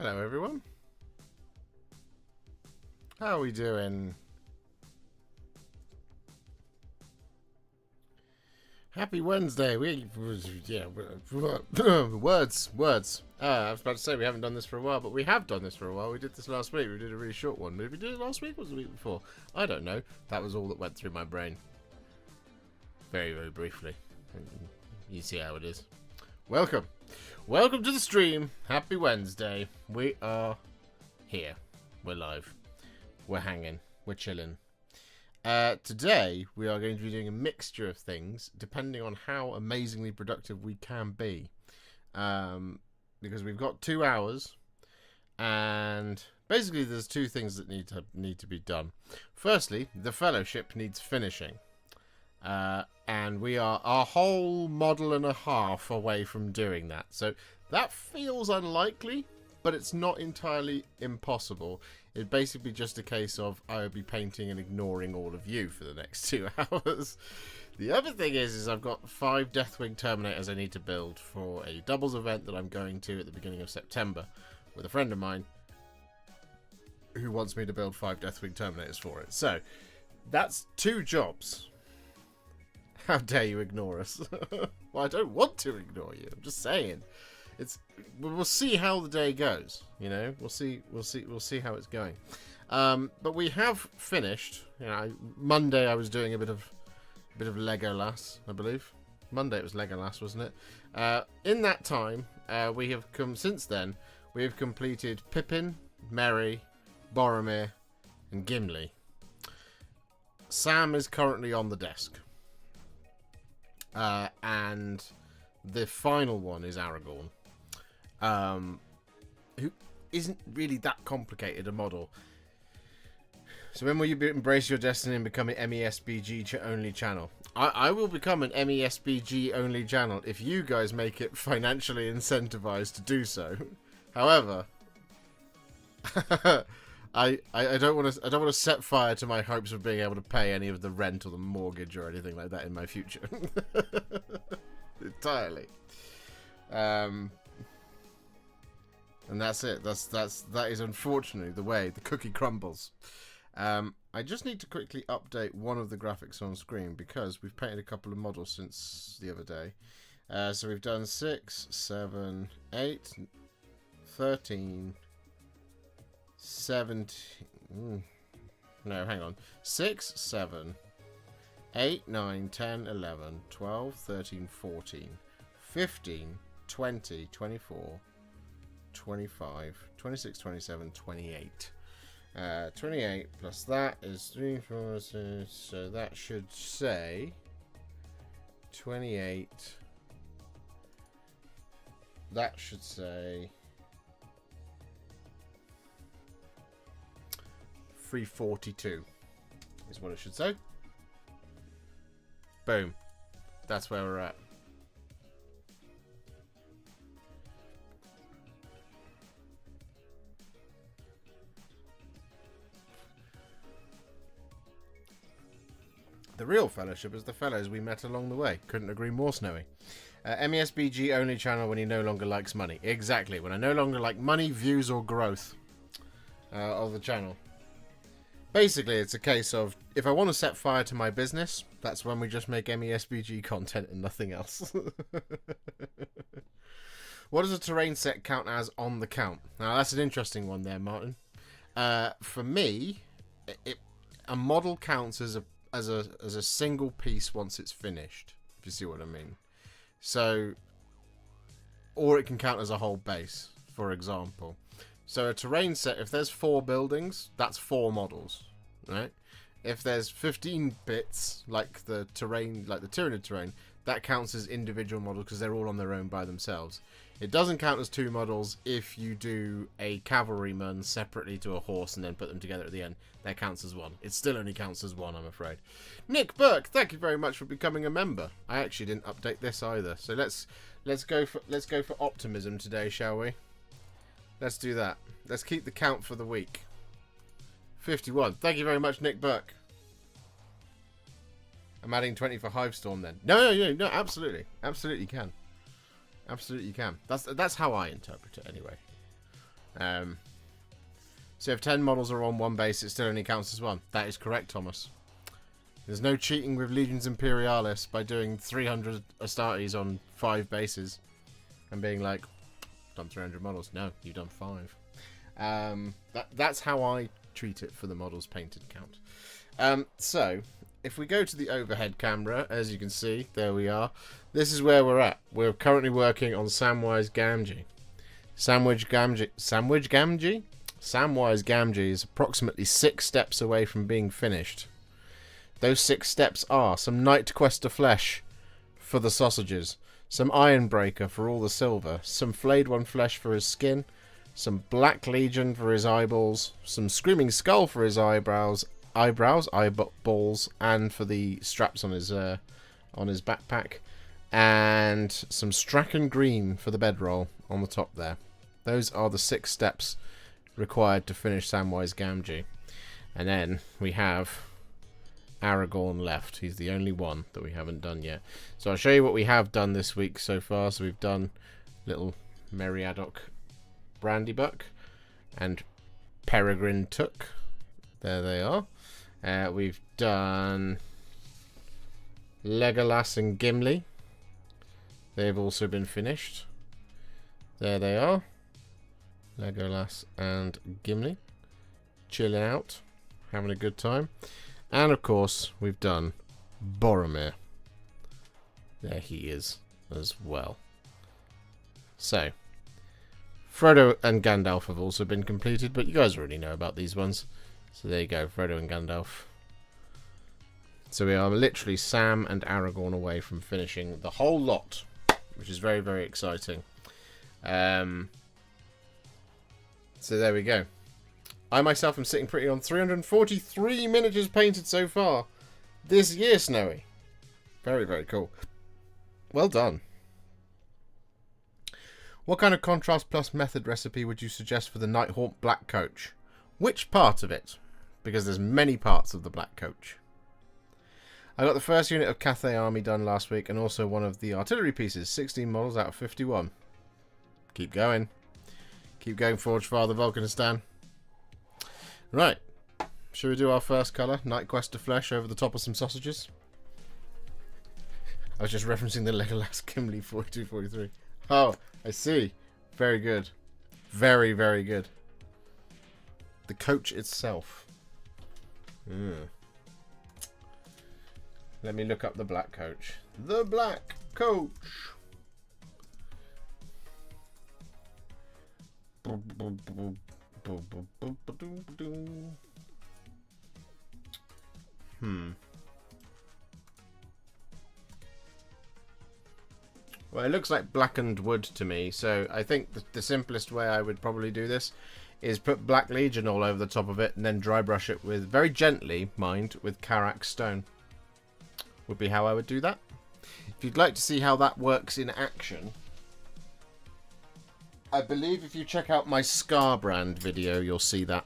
Hello everyone. How are we doing? Happy Wednesday. Words. I was about to say we haven't done this for a while, but we have done this for a while. We did this last week. We did a really short one. Did we do it last week or was it the week before? I don't know. That was all that went through my brain. Very, very briefly. You see how it is. Welcome. Welcome to the stream. Happy Wednesday. We are here. We're live. We're hanging. We're chilling. Today, we are going to be doing a mixture of things, depending on how amazingly productive we can be. Because we've got 2 hours, and basically there's two things that need to be done. Firstly, the Fellowship needs finishing. And we are a whole model and a half away from doing that. So that feels unlikely, but it's not entirely impossible. It's basically just a case of I will be painting and ignoring all of you for the next 2 hours. The other thing is I've got 5 Deathwing Terminators I need to build for a doubles event that I'm going to at the beginning of September with a friend of mine who wants me to build 5 Deathwing Terminators for it. So that's 2 jobs. How dare you ignore us? Well, I don't want to ignore you. I'm just saying. We'll see how the day goes. You know, we'll see how it's going. But we have finished. You know, Monday I was doing a bit of Legolas, I believe. Monday it was Legolas, wasn't it? In that time, we have completed Pippin, Merry, Boromir, and Gimli. Sam is currently on the desk. And the final one is Aragorn, who isn't really that complicated a model. So when will you embrace your destiny and become an MESBG only channel? I will become an MESBG only channel if you guys make it financially incentivized to do so. However, I don't want to set fire to my hopes of being able to pay any of the rent or the mortgage or anything like that in my future. Entirely. And that's it. That is unfortunately the way the cookie crumbles. I just need to quickly update one of the graphics on screen because we've painted a couple of models since the other day. So we've done 6, 7, 8, 13, 17. No, hang on. 6, 7, 8, 9, 10, 11, 12, 13, 14, 15, 20, 24, 25, 26, 27, 28. 28 plus that is 3, 4, 6, so that should say 28. That should say 342 is what it should say. Boom. That's where we're at. The real fellowship is the fellows we met along the way. Couldn't agree more, Snowy. MESBG only channel when he no longer likes money. Exactly. When I no longer like money, views, or growth of the channel. Basically, it's a case of, if I want to set fire to my business, that's when we just make MESBG content and nothing else. What does a terrain set count as on the count? Now, that's an interesting one there, Martin. For me, a model counts as a single piece once it's finished, if you see what I mean. So, or it can count as a whole base, for example. So a terrain set, if there's 4 buildings, that's 4 models, right? If there's 15 bits, like the terrain, like the Tyrannid terrain, that counts as individual models because they're all on their own by themselves. It doesn't count as 2 models if you do a cavalryman separately to a horse and then put them together at the end. That counts as 1. It still only counts as 1, I'm afraid. Nick Burke, thank you very much for becoming a member. I actually didn't update this either, so let's go for optimism today, shall we? Let's do that. Let's keep the count for the week. 51. Thank you very much, Nick Burke. I'm adding 20 for Hivestorm then. No, absolutely. Absolutely can. Absolutely can. That's how I interpret it anyway. So if 10 models are on one base, it still only counts as one. That is correct, Thomas. There's no cheating with Legions Imperialis by doing 300 Astartes on 5 bases and being like, done 300 models. No, you've done 5. That's how I treat it for the models painted count. So, if we go to the overhead camera, as you can see, there we are. This is where we're at. We're currently working on Samwise Gamgee. Samwise Gamgee is approximately 6 steps away from being finished. Those 6 steps are some Night Quester flesh for the sausages, some Ironbreaker for all the silver, some Flayed One flesh for his skin, some Black Legion for his eyeballs, some Screaming Skull for his eyeballs, and for the straps on his backpack, and some Strachan Green for the bedroll on the top there. Those are the 6 steps required to finish Samwise Gamgee. And then we have Aragorn left. He's the only one that we haven't done yet. So I'll show you what we have done this week so far. So we've done little Meriadoc Brandybuck and Peregrine Took. There they are. We've done Legolas and Gimli. They've also been finished. There they are. Legolas and Gimli. Chilling out. Having a good time. And of course, we've done Boromir. There he is as well. So, Frodo and Gandalf have also been completed, but you guys already know about these ones. So there you go, Frodo and Gandalf. So we are literally Sam and Aragorn away from finishing the whole lot, which is very, very exciting. So there we go. I myself am sitting pretty on 343 miniatures painted so far this year, Snowy. Very, very cool. Well done. What kind of contrast plus method recipe would you suggest for the Nighthawk Black Coach? Which part of it? Because there's many parts of the Black Coach. I got the first unit of Cathay Army done last week and also one of the artillery pieces, 16 models out of 51. Keep going. Keep going, Forge Father Volcanistan. Right. Shall we do our first colour? Night Quester flesh over the top of some sausages. I was just referencing the Legolas Gimli 4243. Oh, I see. Very good. Very, very good. The coach itself. Let me look up the Black Coach. The Black Coach. Well, it looks like blackened wood to me, so I think the simplest way I would probably do this is put Black Legion all over the top of it and then dry brush it with, very gently, mind, with Karak stone. Would be how I would do that. If you'd like to see how that works in action, I believe if you check out my Scarbrand video, you'll see that.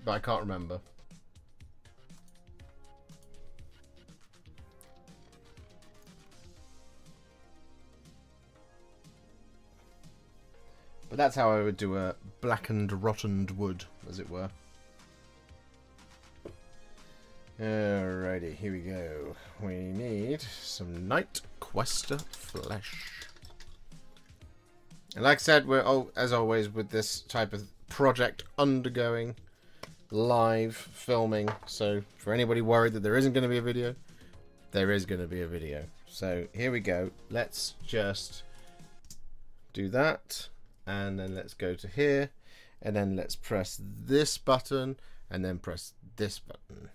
But I can't remember. But that's how I would do a blackened, rottened wood, as it were. Alrighty, here we go. We need some Night Quester flesh. And like I said, we're, as always, with this type of project undergoing live filming. So for anybody worried that there isn't going to be a video, there is going to be a video. So here we go. Let's just do that. And then let's go to here. And then let's press this button. And then press this button.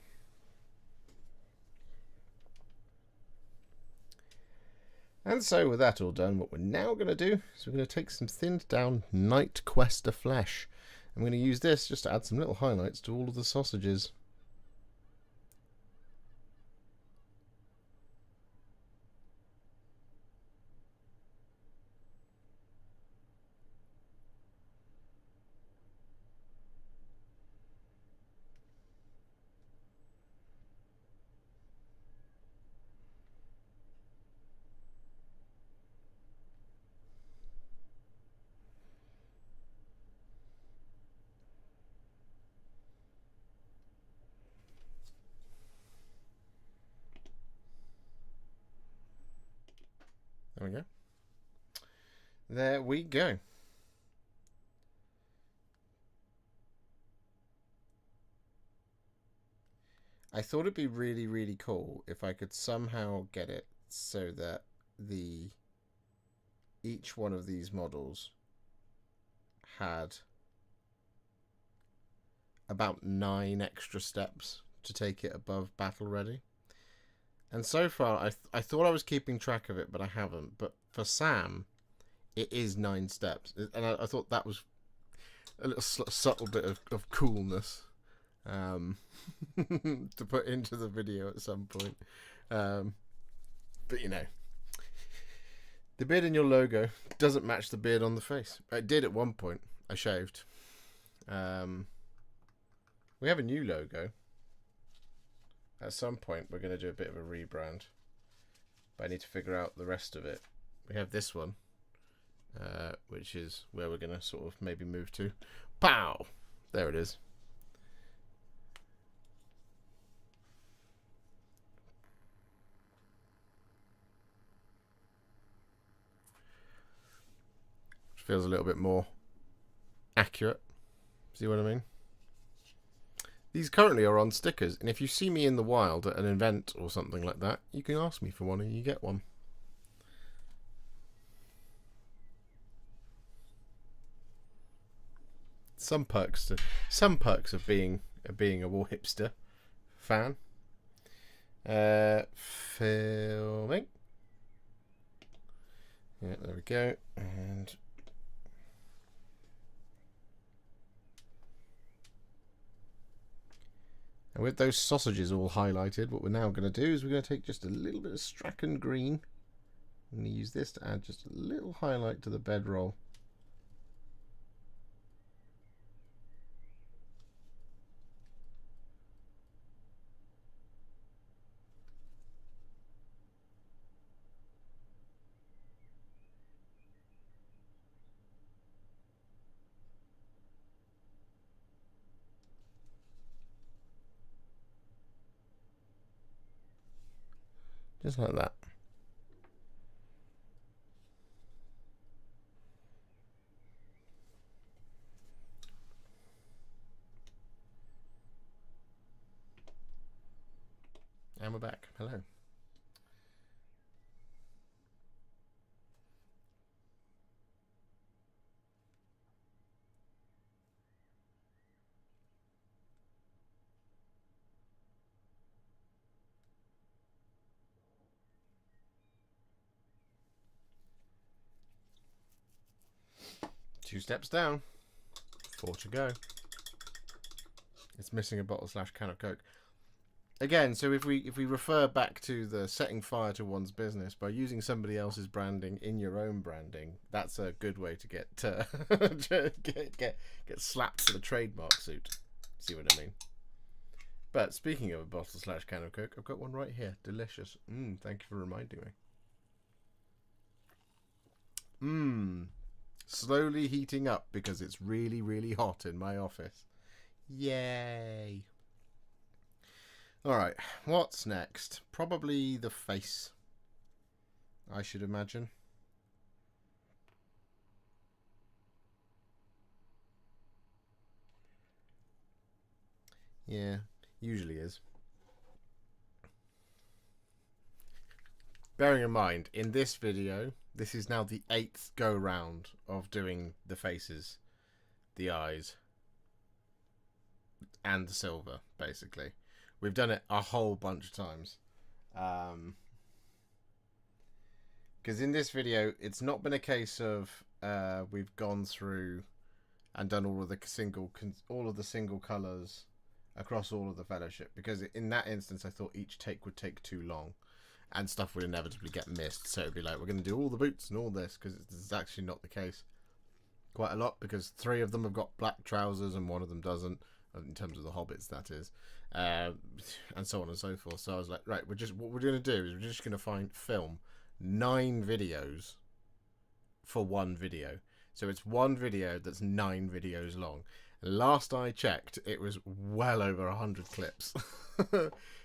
And so with that all done, what we're now going to do is we're going to take some thinned down Night Quester flesh. I'm going to use this just to add some little highlights to all of the sausages. There we go. There we go. I thought it'd be really, really cool if I could somehow get it so that each one of these models had about 9 extra steps to take it above battle ready. And so far, I thought I was keeping track of it, but I haven't. But for Sam, it is 9 steps. And I thought that was a little subtle bit of coolness to put into the video at some point. But you know, the beard in your logo doesn't match the beard on the face. It did at one point. I shaved. We have a new logo. At some point, we're going to do a bit of a rebrand. But I need to figure out the rest of it. We have this one, which is where we're going to sort of maybe move to. Pow! There it is. Feels a little bit more accurate. See what I mean? These currently are on stickers, and if you see me in the wild at an event or something like that, you can ask me for one and you get one. Some perks of being a Warhipster fan. Filming. Yeah, there we go. And with those sausages all highlighted, what we're now going to do is we're going to take just a little bit of Strachan green. I'm going to use this to add just a little highlight to the bedroll. Just like that. And we're back. Hello. Two steps down, 4 to go. It's missing a bottle / can of Coke. Again, so if we refer back to the setting fire to one's business by using somebody else's branding in your own branding, that's a good way to get get slapped for the trademark suit. See what I mean? But speaking of a bottle / can of Coke, I've got one right here. Delicious. Thank you for reminding me. Slowly heating up because it's really, really hot in my office. Yay! Alright, what's next? Probably the face, I should imagine. Yeah, usually is. Bearing in mind, in this video, this is now the 8th go round of doing the faces, the eyes, and the silver, basically. We've done it a whole bunch of times. Because in this video, it's not been a case of we've gone through and done all of the single colours across all of the fellowship. Because in that instance, I thought each take would take too long. And stuff would inevitably get missed. So it'd be like, we're going to do all the boots and all this, because it's actually not the case. Quite a lot, because 3 of them have got black trousers and 1 of them doesn't, in terms of the hobbits, that is. And so on and so forth. So I was like, right, what we're going to do is we're just going to film 9 videos for 1 video. So it's 1 video that's 9 videos long. Last I checked, it was well over 100 clips.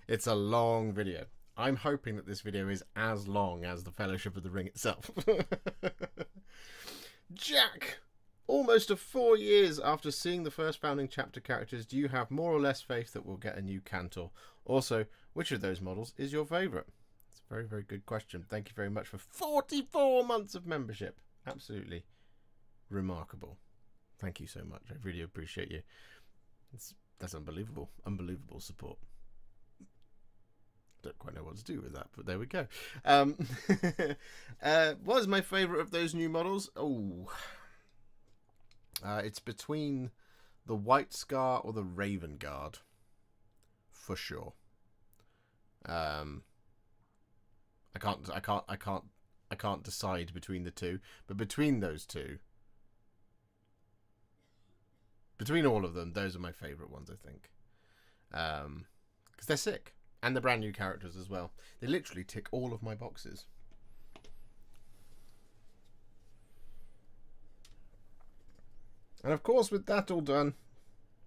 It's a long video. I'm hoping that this video is as long as the Fellowship of the Ring itself. Jack! Almost 4 years after seeing the first founding chapter characters, do you have more or less faith that we'll get a new Cantor? Also, which of those models is your favourite? It's a very, very good question. Thank you very much for 44 months of membership. Absolutely remarkable. Thank you so much. I really appreciate you. That's unbelievable. Unbelievable support. Don't quite know what to do with that, but there we go. What is my favourite of those new models? It's between the White Scar or the Raven Guard, for sure. I can't decide between the two, but between those two, between all of them, those are my favourite ones, I think, because they're sick. And the brand new characters as well. They literally tick all of my boxes. And of course, with that all done,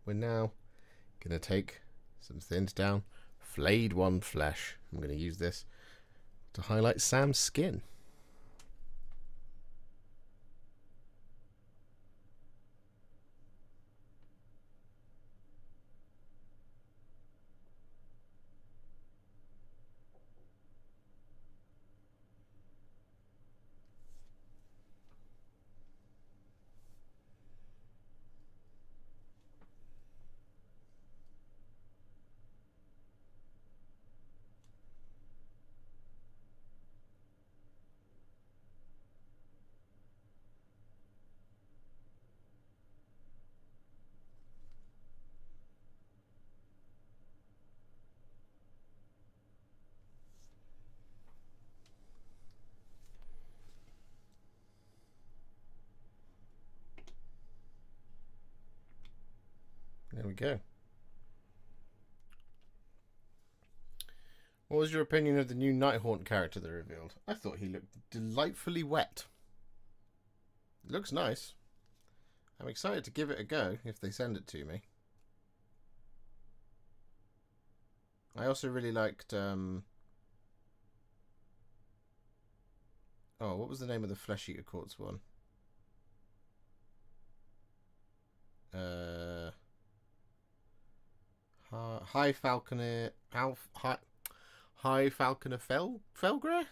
we're now going to take some thinned down Flayed One flesh. I'm going to use this to highlight Sam's skin. There we go. What was your opinion of the new Nighthaunt character they revealed? I thought he looked delightfully wet. It looks nice. I'm excited to give it a go if they send it to me. I also really liked... Oh, what was the name of the Flesh Eater Courts one? High Falconer... High Falconer Felgray?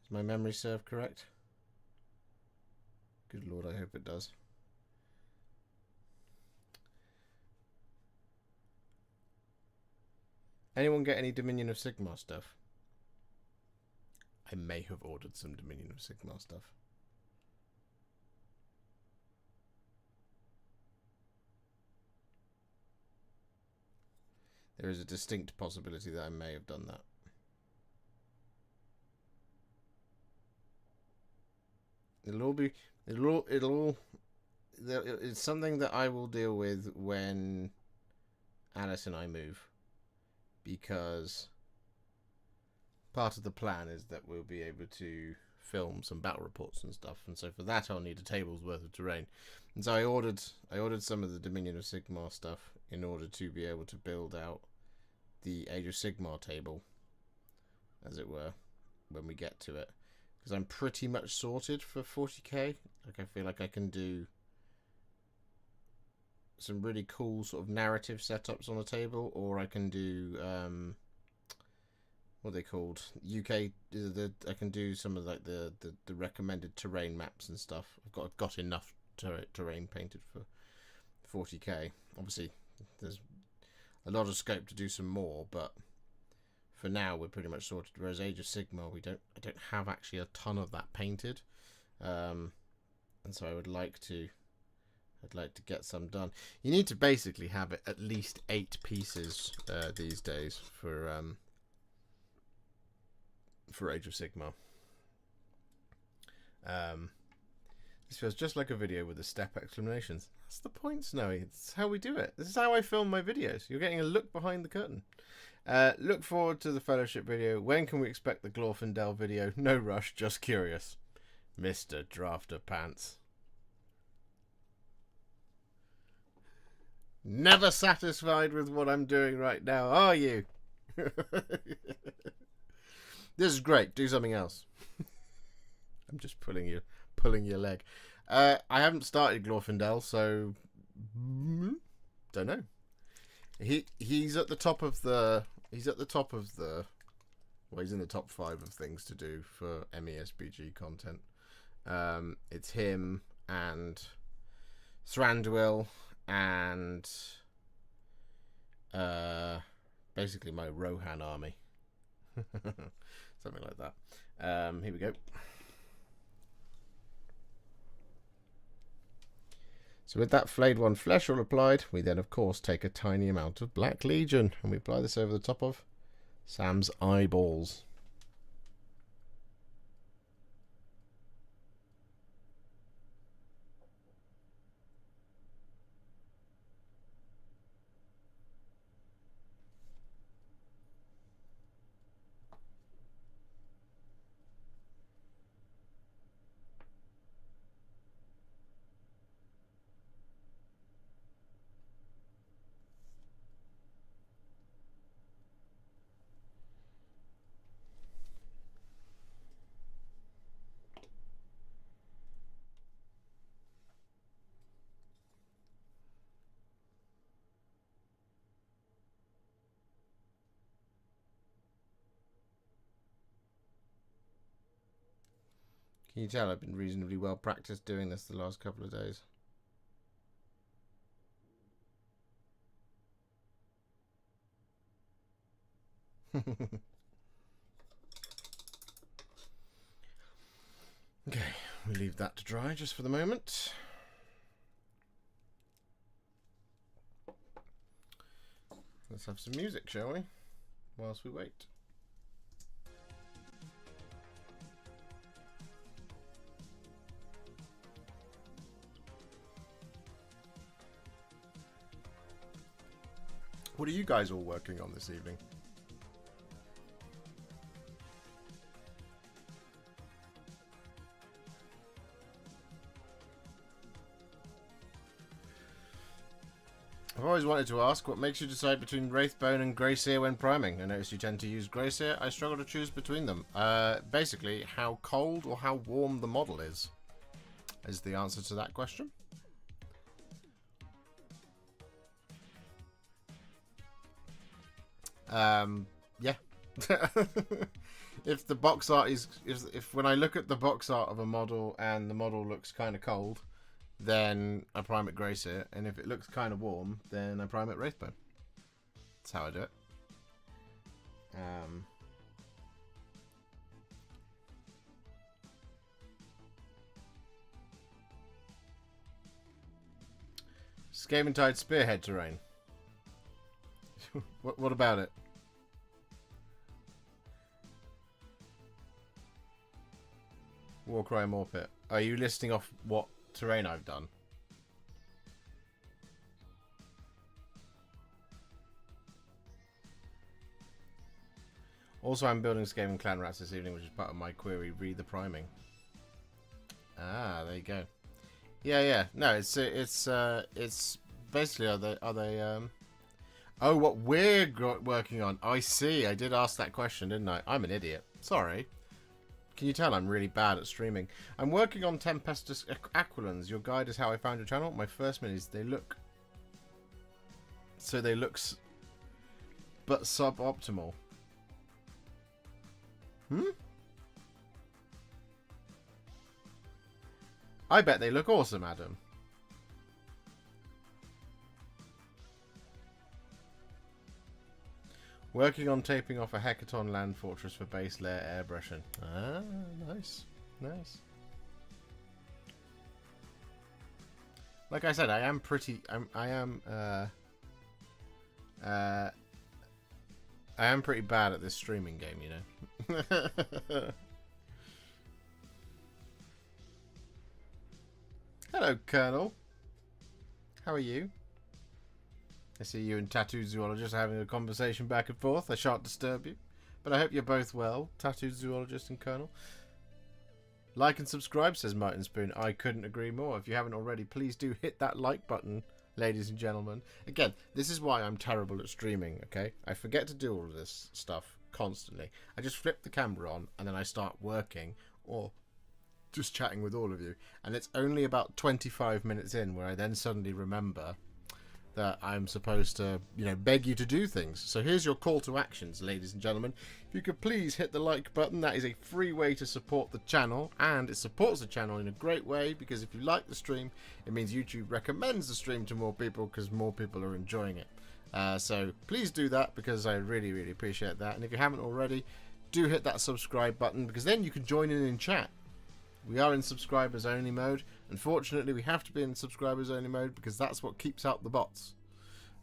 Does my memory serve correct? Good lord, I hope it does. Anyone get any Dominion of Sigmar stuff? I may have ordered some Dominion of Sigmar stuff. There is a distinct possibility that I may have done that. It's something that I will deal with when Alice and I move, because part of the plan is that we'll be able to film some battle reports and stuff, and so for that I'll need a table's worth of terrain. And so I ordered some of the Dominion of Sigmar stuff in order to be able to build out the Age of Sigmar table, as it were, when we get to it. Because I'm pretty much sorted for 40k. Like, I feel like I can do some really cool sort of narrative setups on the table, or I can do what are they called? UK. I can do some of like the recommended terrain maps and stuff. I've got enough terrain painted for 40k. Obviously, there's a lot of scope to do some more, but for now we're pretty much sorted. Whereas Age of Sigmar, I don't have actually a ton of that painted, and so I'd like to get some done. You need to basically have it at least 8 pieces these days for Age of Sigmar. This feels just like a video with the step exclamations. That's the point, Snowy. It's how we do it. This is how I film my videos. You're getting a look behind the curtain. Look forward to the Fellowship video. When can we expect the Glorfindel video? No rush, just curious. Mr. Drafter Pants. Never satisfied with what I'm doing right now, are you? This is great. Do something else. I'm just pulling your leg. I haven't started Glorfindel, so don't know. He's at the top of the. He's at the top of the. Well, he's in the top 5 of things to do for MESBG content. It's him and Thranduil and basically my Rohan army. Something like that. Here we go. So with that flayed 1 flesh all applied, we then of course take a tiny amount of Black Legion and we apply this over the top of Sam's eyeballs. Can you tell I've been reasonably well practiced doing this the last couple of days? Okay, we leave that to dry just for the moment. Let's have some music, shall we? Whilst we wait. What are you guys all working on this evening? I've always wanted to ask, what makes you decide between Wraithbone and Greyseer when priming? I notice you tend to use Greyseer. I struggle to choose between them. Basically, how cold or how warm the model is the answer to that question. Yeah. If the box art is, if when I look at the box art of a model and the model looks kind of cold, then I prime it Greyseer, and if it looks kind of warm, then I prime it Wraithbone. That's how I do it. Skaven-Tide Spearhead terrain. What about it? Warcry Morpit. Are you listing off what terrain I've done? Also, I'm building Skaven Clan Rats this evening, which is part of my query. Read the priming. Ah, there you go. Yeah. No, it's basically are they oh, what we're working on. I see. I did ask that question, didn't I? I'm an idiot. Sorry. Can you tell I'm really bad at streaming? I'm working on Tempestus Aquilons. Your guide is how I found your channel. My first minute is they look but suboptimal. I bet they look awesome, Adam. Working on taping off a Hecaton land fortress for base layer airbrushing. Ah, nice. Nice. Like I said, I am pretty bad at this streaming game, you know. Hello, Colonel. How are you? I see you and Tattooed Zoologist having a conversation back and forth. I shan't disturb you. But I hope you're both well, Tattooed Zoologist and Colonel. Like and subscribe, says Martin Spoon. I couldn't agree more. If you haven't already, please do hit that like button. ladies and gentlemen. Again, this is why I'm terrible at streaming, okay? I forget to do all of this stuff constantly. I just flip the camera on and then I start working or just chatting with all of you. And it's only about 25 minutes in where I then suddenly remember that I'm supposed to, beg you to do things. So here's your call to actions, ladies and gentlemen. If you could please hit the like button, that is a free way to support the channel, and it supports the channel in a great way, because if you like the stream, it means YouTube recommends the stream to more people because more people are enjoying it. So please do that, because I really, really appreciate that. And if you haven't already, do hit that subscribe button, because then you can join in chat. We are in subscribers only mode. Unfortunately, we have to be in subscribers only mode because that's what keeps out the bots.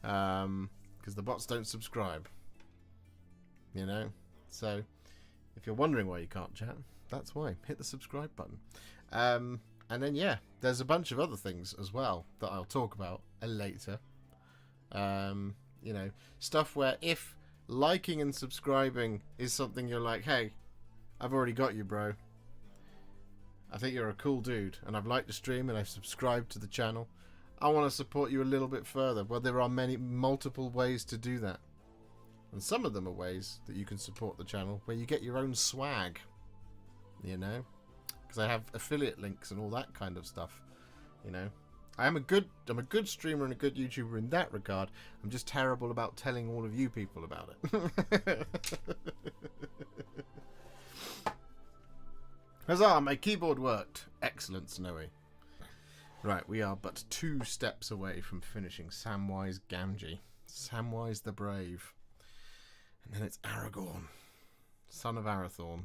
Because the bots don't subscribe. So if you're wondering why you can't chat, that's why. Hit the subscribe button. And then, yeah, there's a bunch of other things as well that I'll talk about later. Stuff where if liking and subscribing is something you're like, hey, I've already got you, bro. I think you're a cool dude, and I've liked the stream and I've subscribed to the channel. I want to support you a little bit further. Well, there are multiple ways to do that. And some of them are ways that you can support the channel where you get your own swag. Because I have affiliate links and all that kind of stuff. I'm a good streamer and a good YouTuber in that regard. I'm just terrible about telling all of you people about it. Huzzah, my keyboard worked. Excellent, Snowy. Right, we are but 2 steps away from finishing Samwise Gamgee. Samwise the Brave. And then it's Aragorn, son of Arathorn.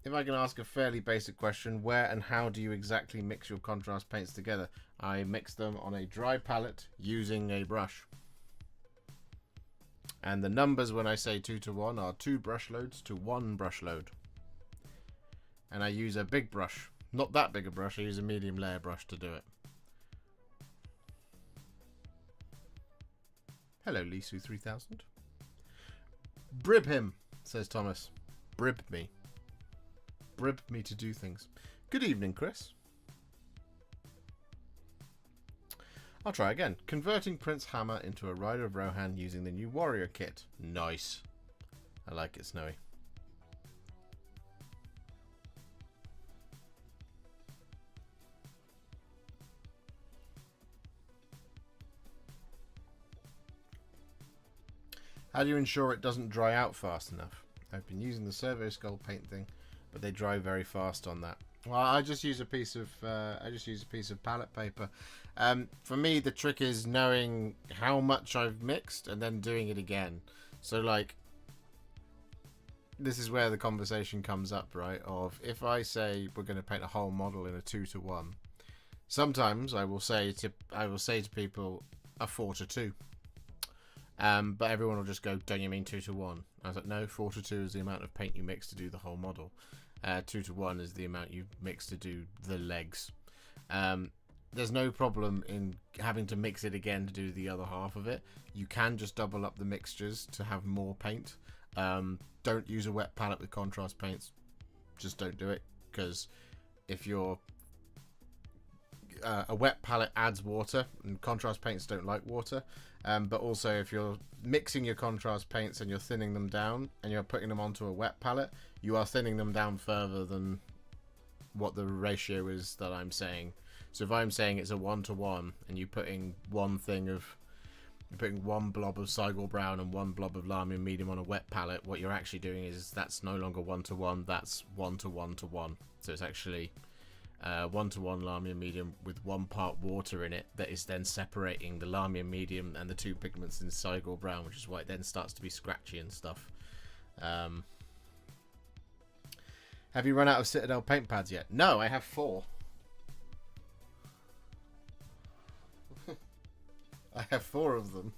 If I can ask a fairly basic question, where and how do you exactly mix your contrast paints together? I mix them on a dry palette using a brush. And the numbers when I say 2 to 1 are 2 brush loads to 1 brush load. And I use a big brush. Not that big a brush, I use a medium layer brush to do it. Hello, Lisu3000. Brib him, says Thomas. Brib me. Brib me to do things. Good evening, Chris. I'll try again. Converting Prince Hammer into a Rider of Rohan using the new warrior kit. Nice. I like it, Snowy. How do you ensure it doesn't dry out fast enough? I've been using the Servo Skull paint thing, but they dry very fast on that. Well, I just use a piece of palette paper. For me, the trick is knowing how much I've mixed and then doing it again. So, like, this is where the conversation comes up, right? Of if I say we're going to paint a whole model in a 2 to 1, sometimes I will say to people a 4 to 2. But everyone will just go, don't you mean 2 to 1? I was like, no, 4 to 2 is the amount of paint you mix to do the whole model. 2 to 1 is the amount you mix to do the legs. There's no problem in having to mix it again to do the other half of it. You can just double up the mixtures to have more paint. Don't use a wet palette with contrast paints. Just don't do it, because if you're a wet palette adds water, and contrast paints don't like water. But also, if you're mixing your contrast paints and you're thinning them down and you're putting them onto a wet palette, you are thinning them down further than what the ratio is that I'm saying. So if I'm saying it's a 1 to 1 and you're putting one blob of Cygor Brown and one blob of Lamia Medium on a wet palette, what you're actually doing is that's no longer 1 to 1, that's 1 to 1 to 1. So it's actually 1 to 1 Lamia Medium with 1 part water in it that is then separating the Lamia Medium and the 2 pigments in Cygor Brown, which is why it then starts to be scratchy and stuff. Have you run out of Citadel paint pads yet? No, I have 4. I have 4 of them.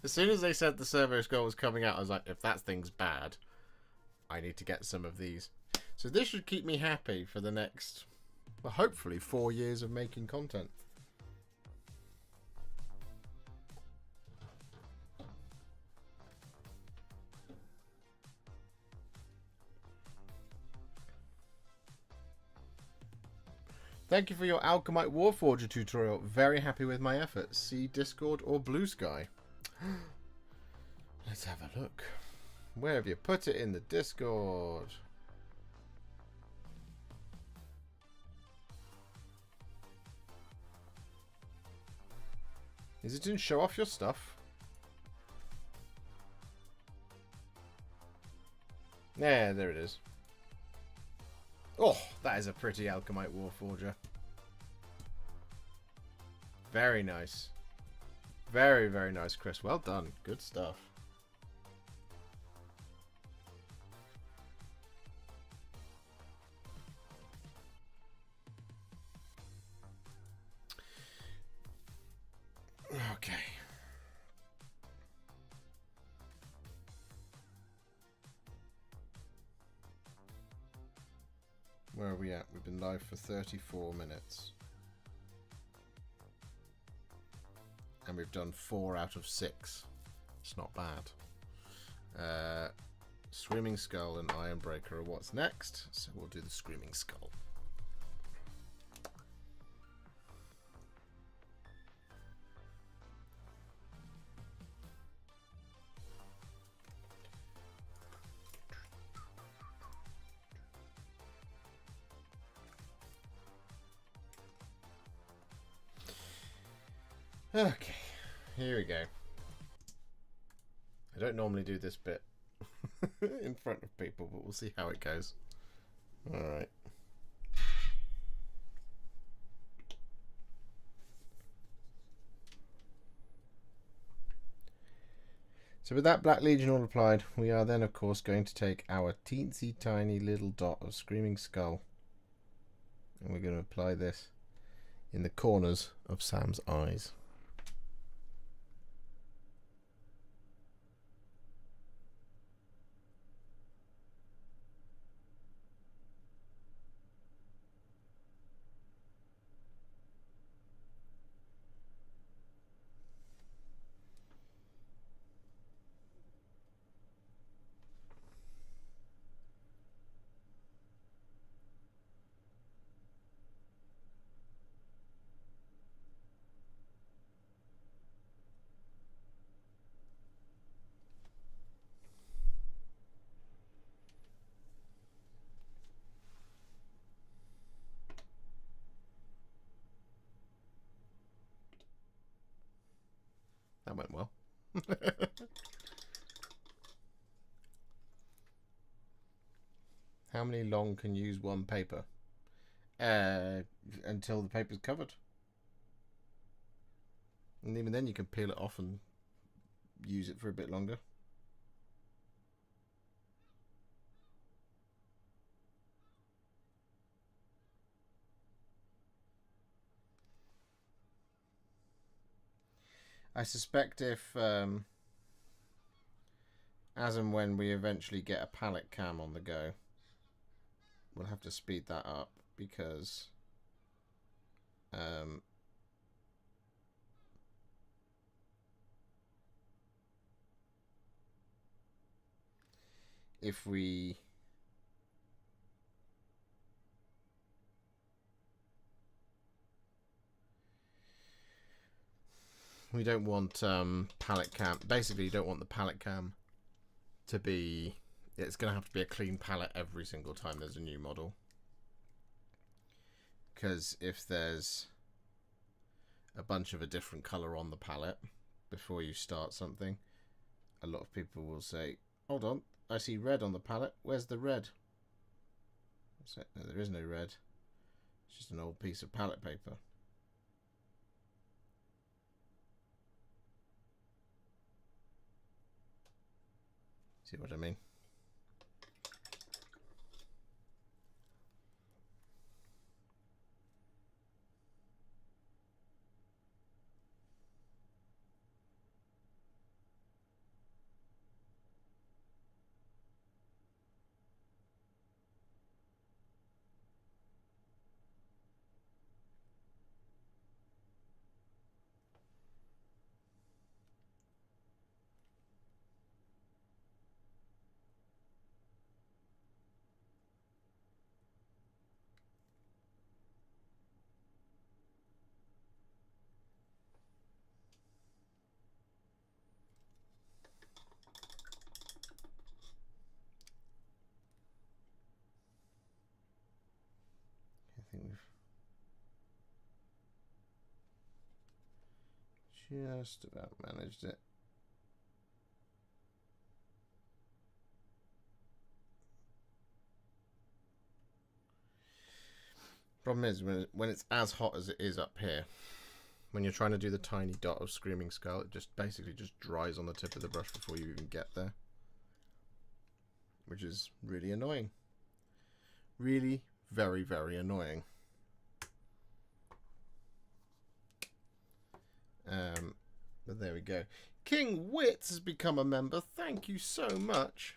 As soon as they said the Servo Skull was coming out, I was like, if that thing's bad, I need to get some of these. So this should keep me happy for the next, Well, hopefully 4 years of making content. Thank you for your Alchemite Warforger tutorial. Very happy with my efforts. See Discord or Blue Sky. Let's have a look. Where have you put it in the Discord? Is it in show off your stuff? Yeah, there it is. Oh, that is a pretty Alchemite Warforger. Very nice. Very, very nice, Chris. Well done. Good stuff. Okay. Where are we at? We've been live for 34 minutes. And we've done 4 out of 6. It's not bad. Screaming Skull and Ironbreaker are what's next. So we'll do the Screaming Skull. Okay, here we go. I don't normally do this bit in front of people, but we'll see how it goes. Alright. So with that Black Legion all applied, we are then of course going to take our teensy tiny little dot of Screaming Skull and we're going to apply this in the corners of Sam's eyes. That went well. How many long can you use one paper? Until the paper's covered. And even then you can peel it off and use it for a bit longer. I suspect if, as and when we eventually get a palette cam on the go, we'll have to speed that up because if we don't want palette cam. Basically, you don't want the palette cam to be. It's going to have to be a clean palette every single time there's a new model. Because if there's a bunch of a different color on the palette before you start something, a lot of people will say, "Hold on, I see red on the palette. Where's the red?" So, no, there is no red. It's just an old piece of palette paper. See what I mean? think we've just about managed it. Problem is, when it's as hot as it is up here, when you're trying to do the tiny dot of Screaming Skull, it just basically just dries on the tip of the brush before you even get there. Which is really annoying. Really, very, very annoying. But there we go. King Wits has become a member. Thank you so much.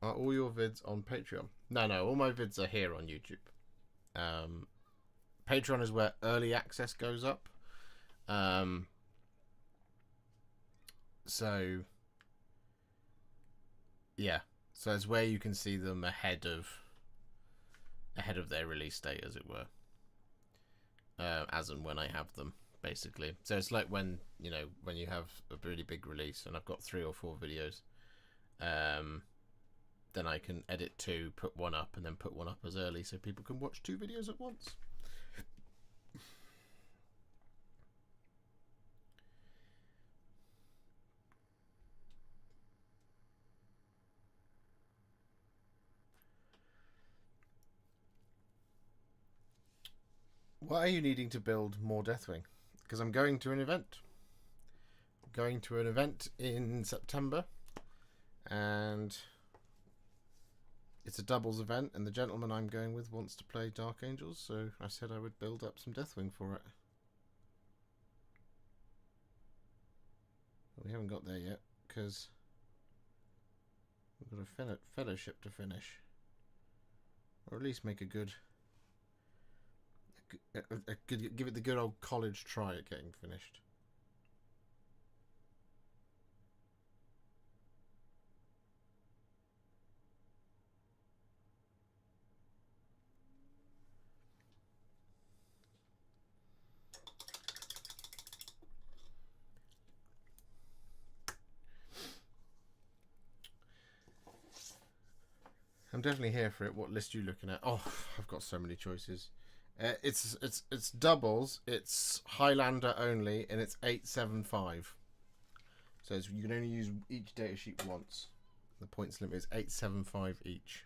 Are all your vids on Patreon? No, all my vids are here on YouTube. Patreon is where early access goes up. So yeah, so it's where you can see them ahead of their release date, as it were, as and when I have them, basically. So it's like when you have a really big release, and I've got 3 or 4 videos, then I can edit 2, put 1 up, and then put 1 up as early, so people can watch 2 videos at once. Why are you needing to build more Deathwing? Because I'm going to an event. I'm going to an event in September, and it's a doubles event, and the gentleman I'm going with wants to play Dark Angels, so I said I would build up some Deathwing for it. But we haven't got there yet, because we've got a fellowship to finish. Or at least make a good... give it the good old college try at getting finished. I'm definitely here for it. What list are you looking at? Oh, I've got so many choices. It's doubles. It's Highlander only, and it's 875. So you can only use each data sheet once. The points limit is 875 each.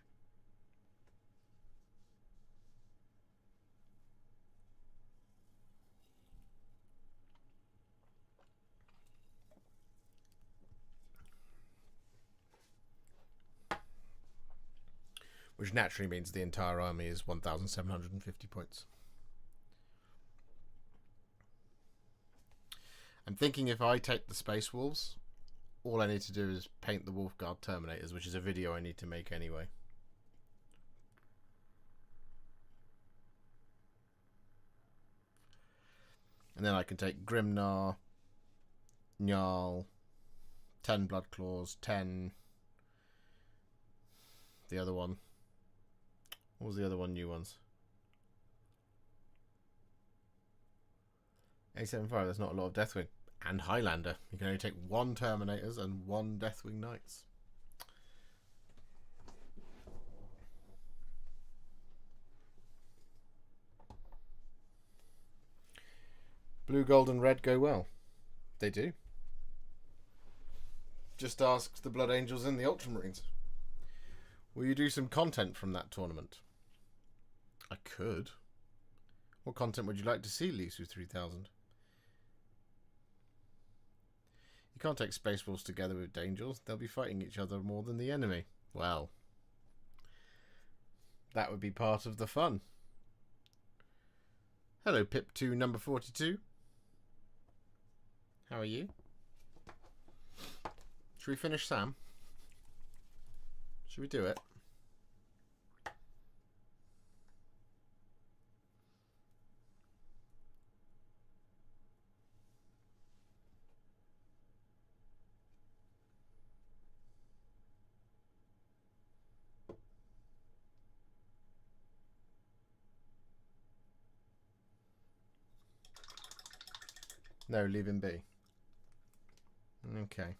Which naturally means the entire army is 1,750 points. I'm thinking if I take the Space Wolves, all I need to do is paint the Wolfguard Terminators, which is a video I need to make anyway. And then I can take Grimnar, Njal, 10 Bloodclaws, 10... the other one. What was the other one? New ones. 875, that's not a lot of Deathwing. And Highlander. You can only take 1 Terminators and 1 Deathwing Knights. Blue, gold and red go well. They do. Just ask the Blood Angels and the Ultramarines. Will you do some content from that tournament? I could. What content would you like to see, Lisu 3000? You can't take Space Wolves together with Angels. They'll be fighting each other more than the enemy. Well, that would be part of the fun. Hello, Pip2 number 42. How are you? Should we finish Sam? Should we do it? No, leave him be. Okay.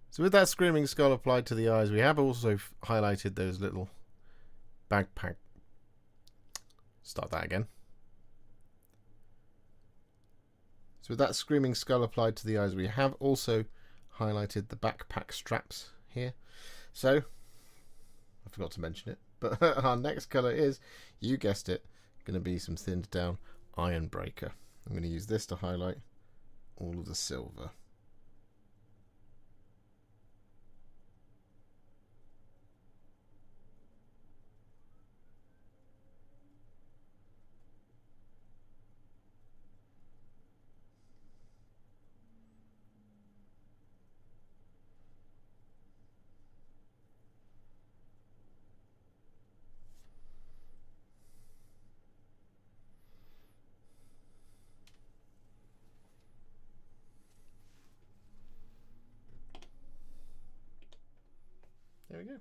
So with that screaming skull applied to the eyes, we have also highlighted those little backpack. Start that again. So with that screaming skull applied to the eyes, we have also highlighted the backpack straps here. So, I forgot to mention it, but our next colour is, you guessed it, going to be some thinned down Iron Breaker. I'm going to use this to highlight all of the silver. There we go.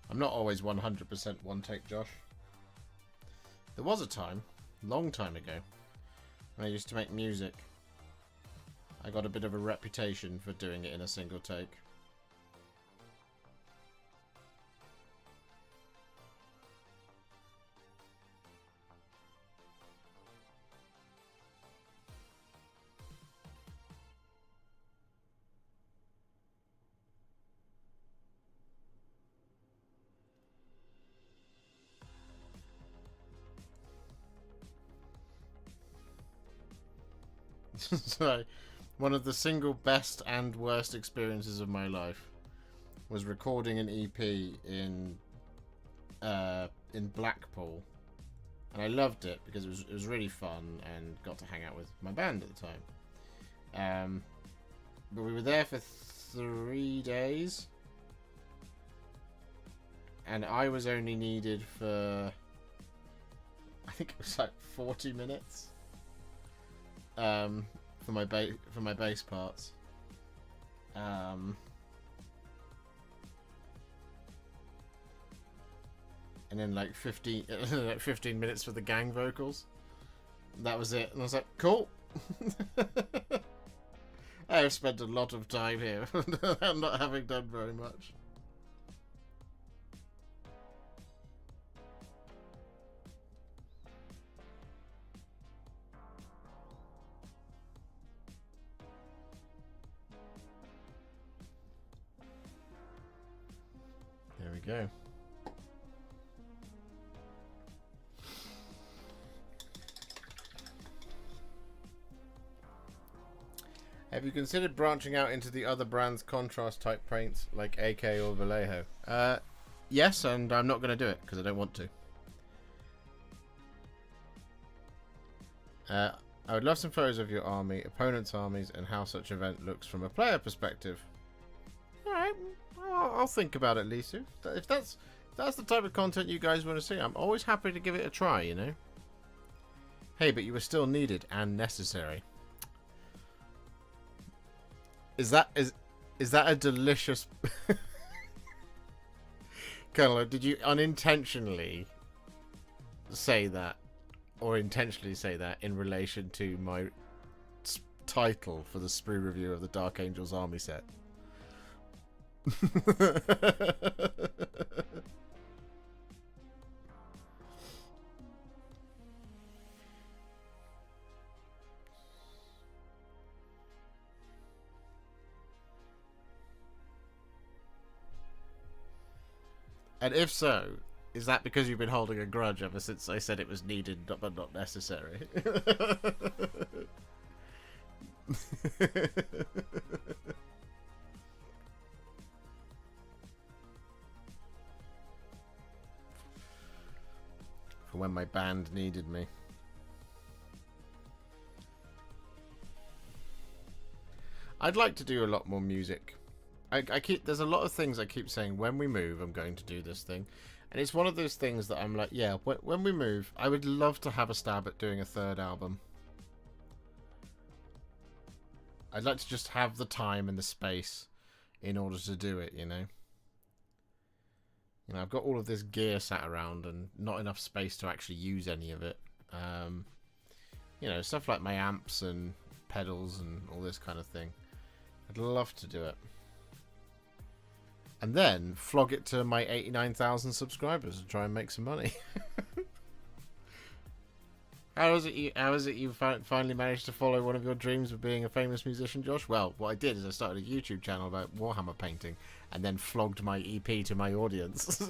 I'm not always 100% one take, Josh. There was a time, long time ago, when I used to make music. I got a bit of a reputation for doing it in a single take. So, one of the single best and worst experiences of my life was recording an EP in Blackpool, and I loved it because it was really fun and got to hang out with my band at the time. But we were there for 3 days, and I was only needed for, I think it was like 40 minutes. For my bass parts. And then like 15 minutes for the gang vocals. That was it. And I was like, cool. I have spent a lot of time here. I'm not having done very much. There we go. Have you considered branching out into the other brand's contrast type paints like AK or Vallejo? Yes, and I'm not going to do it because I don't want to. I would love some photos of your army, opponents' armies, and how such event looks from a player perspective. Alright, I'll think about it, Lisa. If that's the type of content you guys want to see, I'm always happy to give it a try, you know. Hey, but you were still needed and necessary. Is that a delicious... Colonel, did you unintentionally say that, or intentionally say that in relation to my title for the sprue review of the Dark Angels army set? And if so, is that because you've been holding a grudge ever since I said it was needed but not necessary? when my band needed me. I'd like to do a lot more music. There's a lot of things I keep saying, when we move, I'm going to do this thing. And it's one of those things that I'm like, yeah, when we move, I would love to have a stab at doing a third album. I'd like to just have the time and the space in order to do it, you know. You know, I've got all of this gear sat around and not enough space to actually use any of it. You know, stuff like my amps and pedals and all this kind of thing. I'd love to do it. And then flog it to my 89,000 subscribers and try and make some money. How is it you finally managed to follow one of your dreams of being a famous musician, Josh? Well, what I did is I started a YouTube channel about Warhammer painting and then flogged my EP to my audience.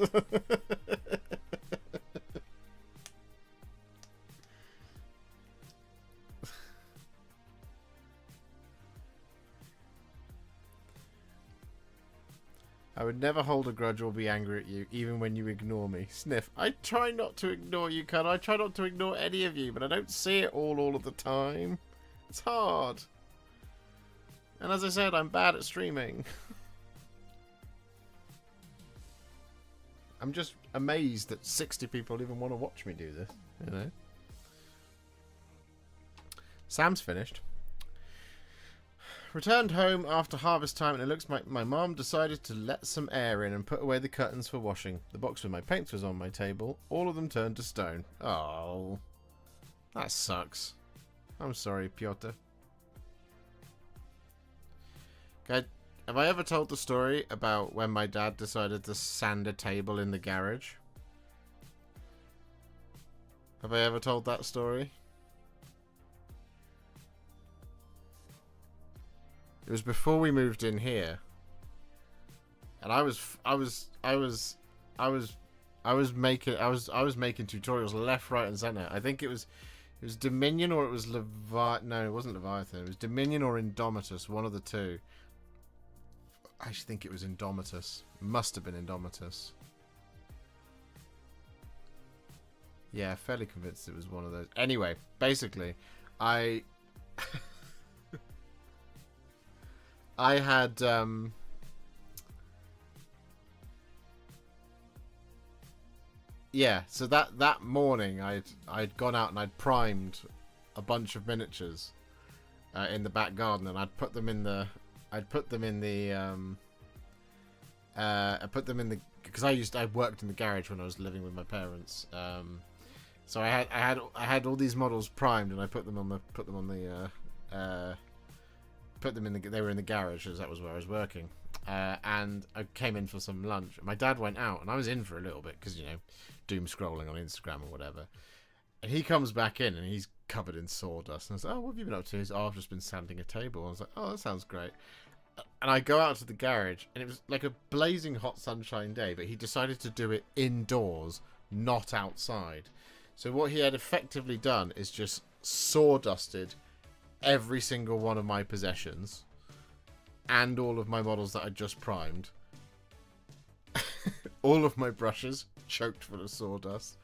I would never hold a grudge or be angry at you, even when you ignore me. Sniff. I try not to ignore you, cunt. I try not to ignore any of you, but I don't see it all of the time. It's hard. And as I said, I'm bad at streaming. I'm just amazed that 60 people even want to watch me do this, you know. Sam's finished. Returned home after harvest time, and it looks like my mom decided to let some air in and put away the curtains for washing. The box with my paints was on my table. All of them turned to stone. Oh, that sucks. I'm sorry, Piotr. Okay, have I ever told the story about when my dad decided to sand a table in the garage? Have I ever told that story? It was before we moved in here, and I was making tutorials left, right, and center. I think it was Dominion or it was Leviathan. No, it wasn't Leviathan. It was Dominion or Indomitus, one of the two. I actually think it was Indomitus. Must have been Indomitus. Yeah, fairly convinced it was one of those. Anyway, basically, I had yeah, so that morning I'd gone out and I'd primed a bunch of miniatures in the back garden, and I put them in the because I worked in the garage when I was living with my parents. So I had all these models primed, and I put them they were in the garage, as that was where I was working. And I came in for some lunch. My dad went out, and I was in for a little bit because, you know, doom scrolling on Instagram or whatever. And he comes back in, and he's covered in sawdust. And I was like, "Oh, what have you been up to?" He's, "Oh, I've just been sanding a table." I was like, "Oh, that sounds great." And I go out to the garage, and it was like a blazing hot sunshine day, but he decided to do it indoors, not outside. So what he had effectively done is just sawdusted every single one of my possessions and all of my models that I just primed. All of my brushes choked full of sawdust,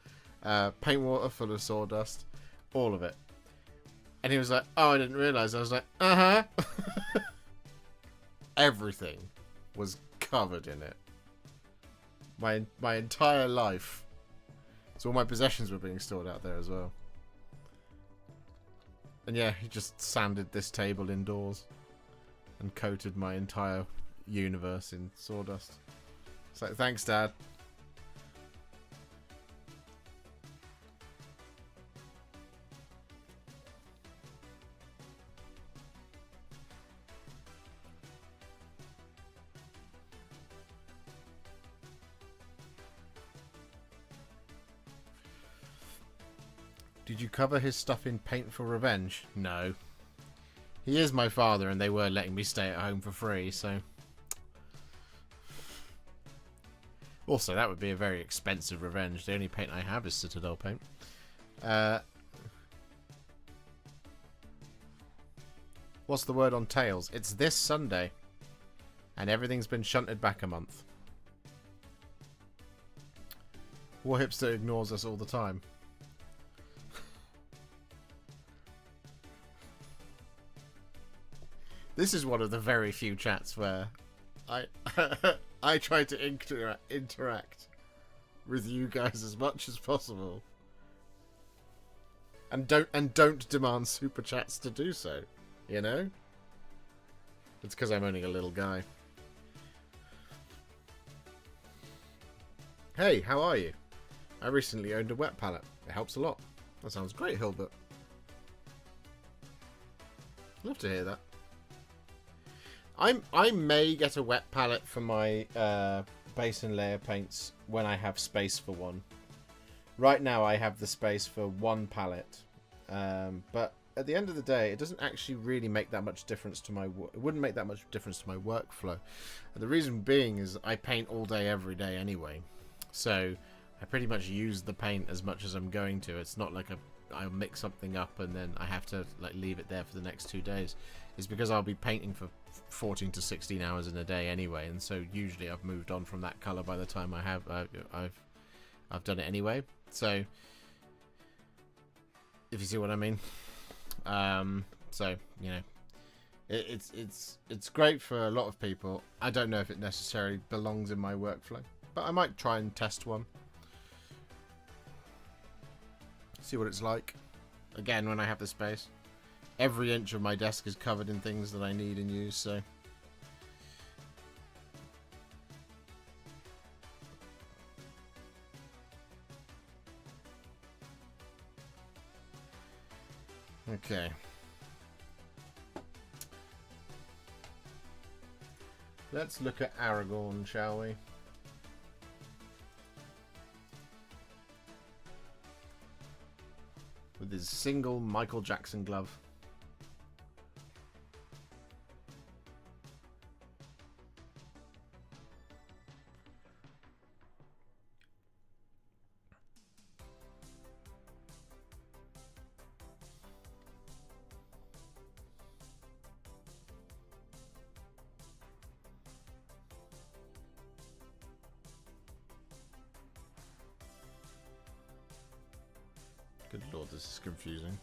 paint water full of sawdust, all of it. And he was like, "Oh, I didn't realize." I was like, "Uh-huh." Everything was covered in it. My entire life. So all my possessions were being stored out there as well. And yeah, he just sanded this table indoors and coated my entire universe in sawdust. It's like, thanks, Dad. Did you cover his stuff in paint for revenge? No. He is my father, and they were letting me stay at home for free, so... Also, that would be a very expensive revenge. The only paint I have is Citadel paint. What's the word on Tails? It's this Sunday. And everything's been shunted back a month. Warhipster ignores us all the time. This is one of the very few chats where I I try to interact with you guys as much as possible, and don't demand super chats to do so. You know, it's because I'm only a little guy. Hey, how are you? I recently owned a wet pallet. It helps a lot. That sounds great, Hilbert. Love to hear that. I may get a wet palette for my base and layer paints when I have space for one. Right now I have the space for one palette, but at the end of the day, it doesn't actually really make that much difference to my. It wouldn't make that much difference to my workflow. And the reason being is I paint all day, every day anyway, so I pretty much use the paint as much as I'm going to. It's not like I'll mix something up and then I have to like leave it there for the next 2 days. It's because I'll be painting for 14 to 16 hours in a day anyway, and so usually I've moved on from that color by the time I've done it anyway. So if you see what I mean. So you know, it's great for a lot of people. I don't know if it necessarily belongs in my workflow, but I might try and test one. See what it's like. Again, when I have the space. Every inch of my desk is covered in things that I need and use, so... Okay. Let's look at Aragorn, shall we? With his single Michael Jackson glove. Good lord, this is confusing.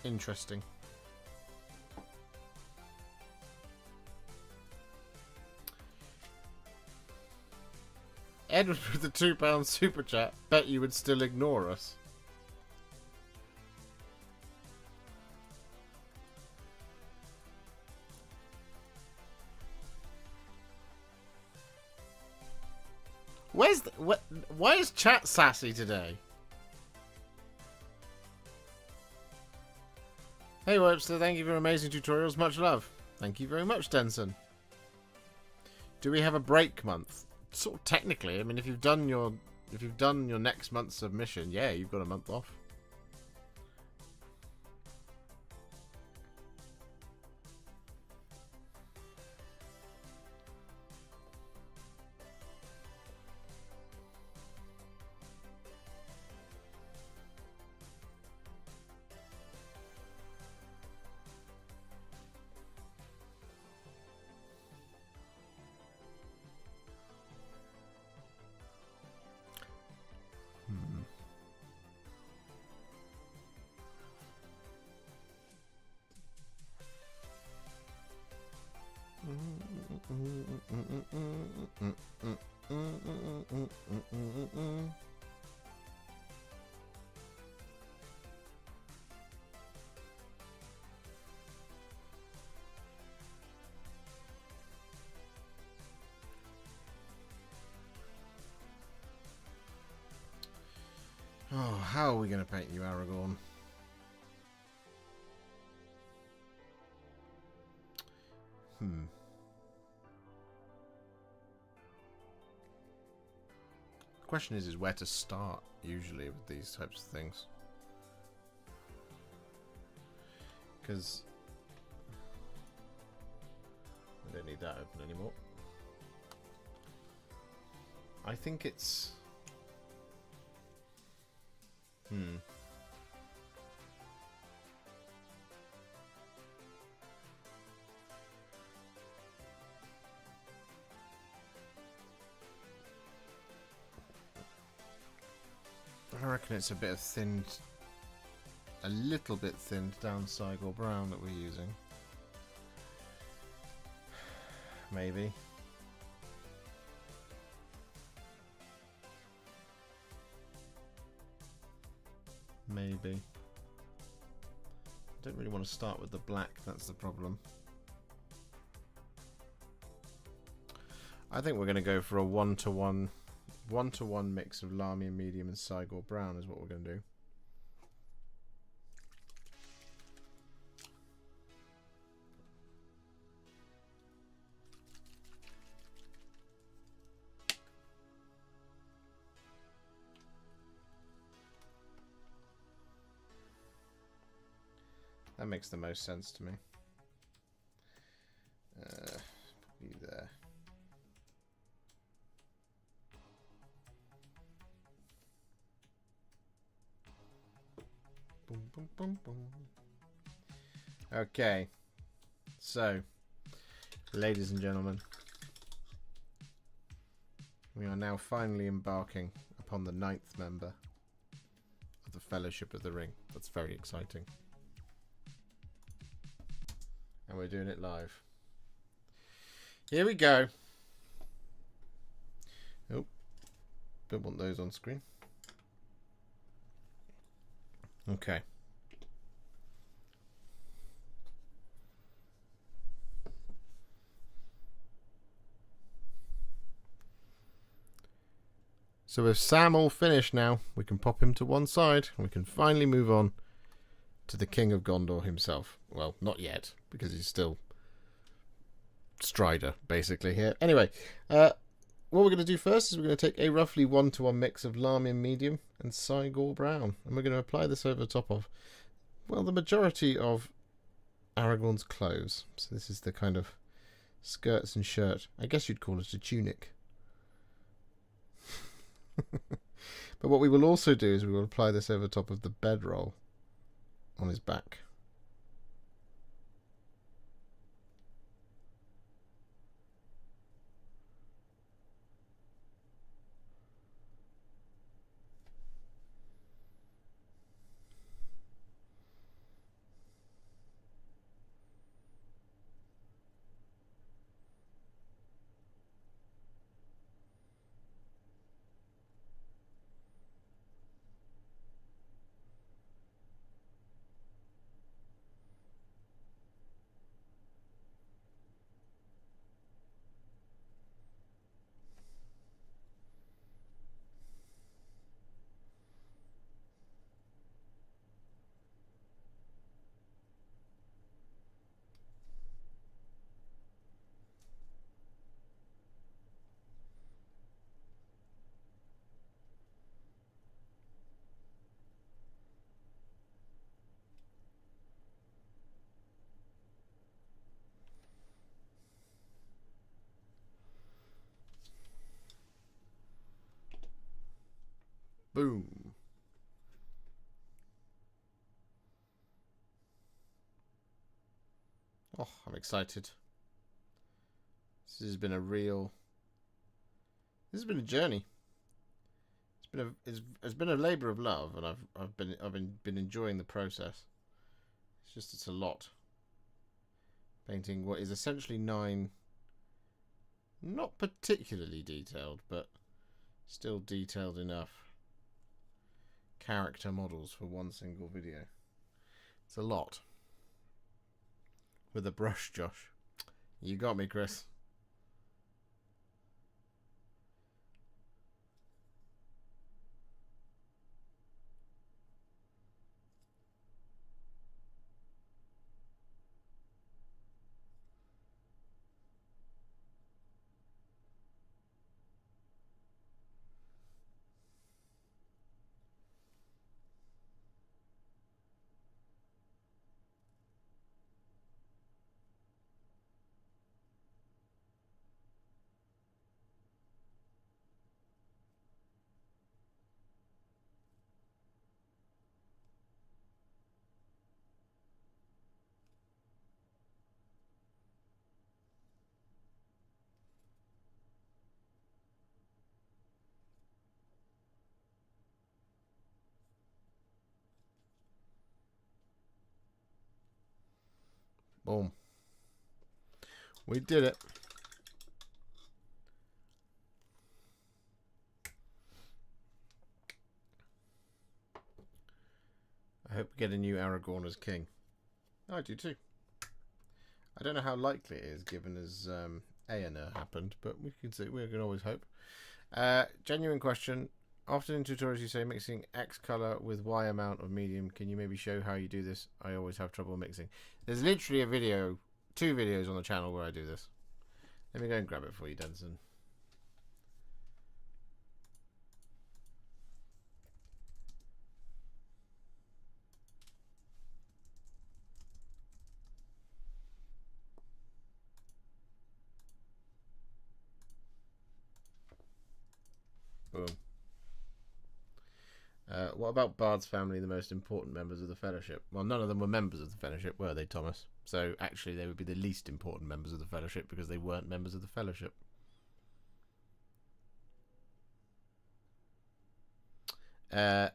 Interesting. Edward with the £2 super chat. Bet you would still ignore us. Where's the, what? Why is chat sassy today? Hey Warhipster, thank you for amazing tutorials. Much love. Thank you very much, Denson. Do we have a break month? Sort of technically. I mean, if you've done your next month's submission, yeah, you've got a month off. Oh, how are we going to paint you, Aragorn? question is where to start usually with these types of things. Because I don't need that open anymore. I think it's... I reckon it's a bit of thinned... a little bit thinned down Cygor brown that we're using. Maybe. Maybe. I don't really want to start with the black, that's the problem. I think we're going to go for a one-to-one mix of Lahmian medium and Cygor brown is what we're going to do. That makes the most sense to me. Be there. Boom, boom, boom, boom. Okay. So, ladies and gentlemen, we are now finally embarking upon the 9th member of the Fellowship of the Ring. That's very exciting. And we're doing it live. Here we go. Oh, don't want those on screen. Okay. So with Sam all finished now, we can pop him to one side and we can finally move on to the King of Gondor himself. Well, not yet, because he's still Strider, basically, here. Anyway, what we're going to do first is we're going to take a roughly 1-to-1 mix of Lahmian medium and Cygor brown, and we're going to apply this over the top of, well, the majority of Aragorn's clothes. So this is the kind of skirts and shirt. I guess you'd call it a tunic. But what we will also do is we will apply this over the top of the bedroll on his back. Boom. Oh, I'm excited. This has been a journey. It's been a labor of love, and I've been enjoying the process. It's a lot. Painting what is essentially 9 not particularly detailed, but still detailed enough character models for one single video. It's a lot. With a brush, Josh. You got me, Chris. Boom. We did it. I hope we get a new Aragorn as king. I do too. I don't know how likely it is, given as Aener happened, but we can see. We can always hope. Genuine question. Often in tutorials you say mixing X color with Y amount of medium. Can you maybe show how you do this? I always have trouble mixing. There's literally a video, 2 videos on the channel where I do this. Let me go and grab it for you, Denson. Boom. What about Bard's family, the most important members of the Fellowship? Well, none of them were members of the Fellowship, were they, Thomas? So, actually, they would be the least important members of the Fellowship because they weren't members of the Fellowship. Hello,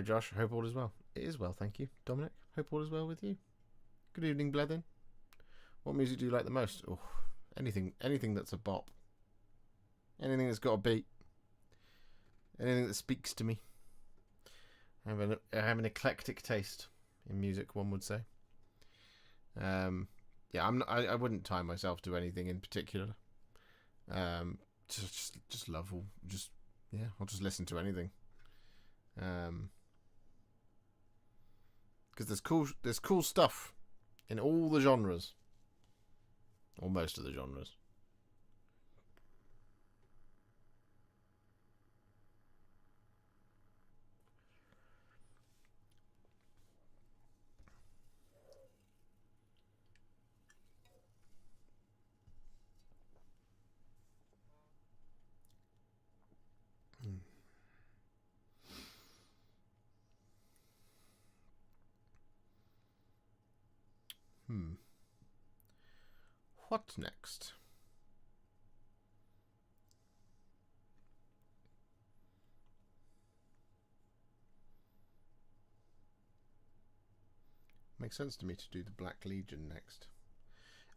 Josh. Hope all is well. It is well, thank you. Dominic, hope all is well with you. Good evening, Blethin. What music do you like the most? Oh, anything that's a bop. Anything that's got a beat. Anything that speaks to me. I have an eclectic taste in music, one would say. Yeah, I wouldn't tie myself to anything in particular. Just love all. I'll just listen to anything. Because there's cool stuff in all the genres, or most of the genres. What next? Makes sense to me to do the Black Legion next.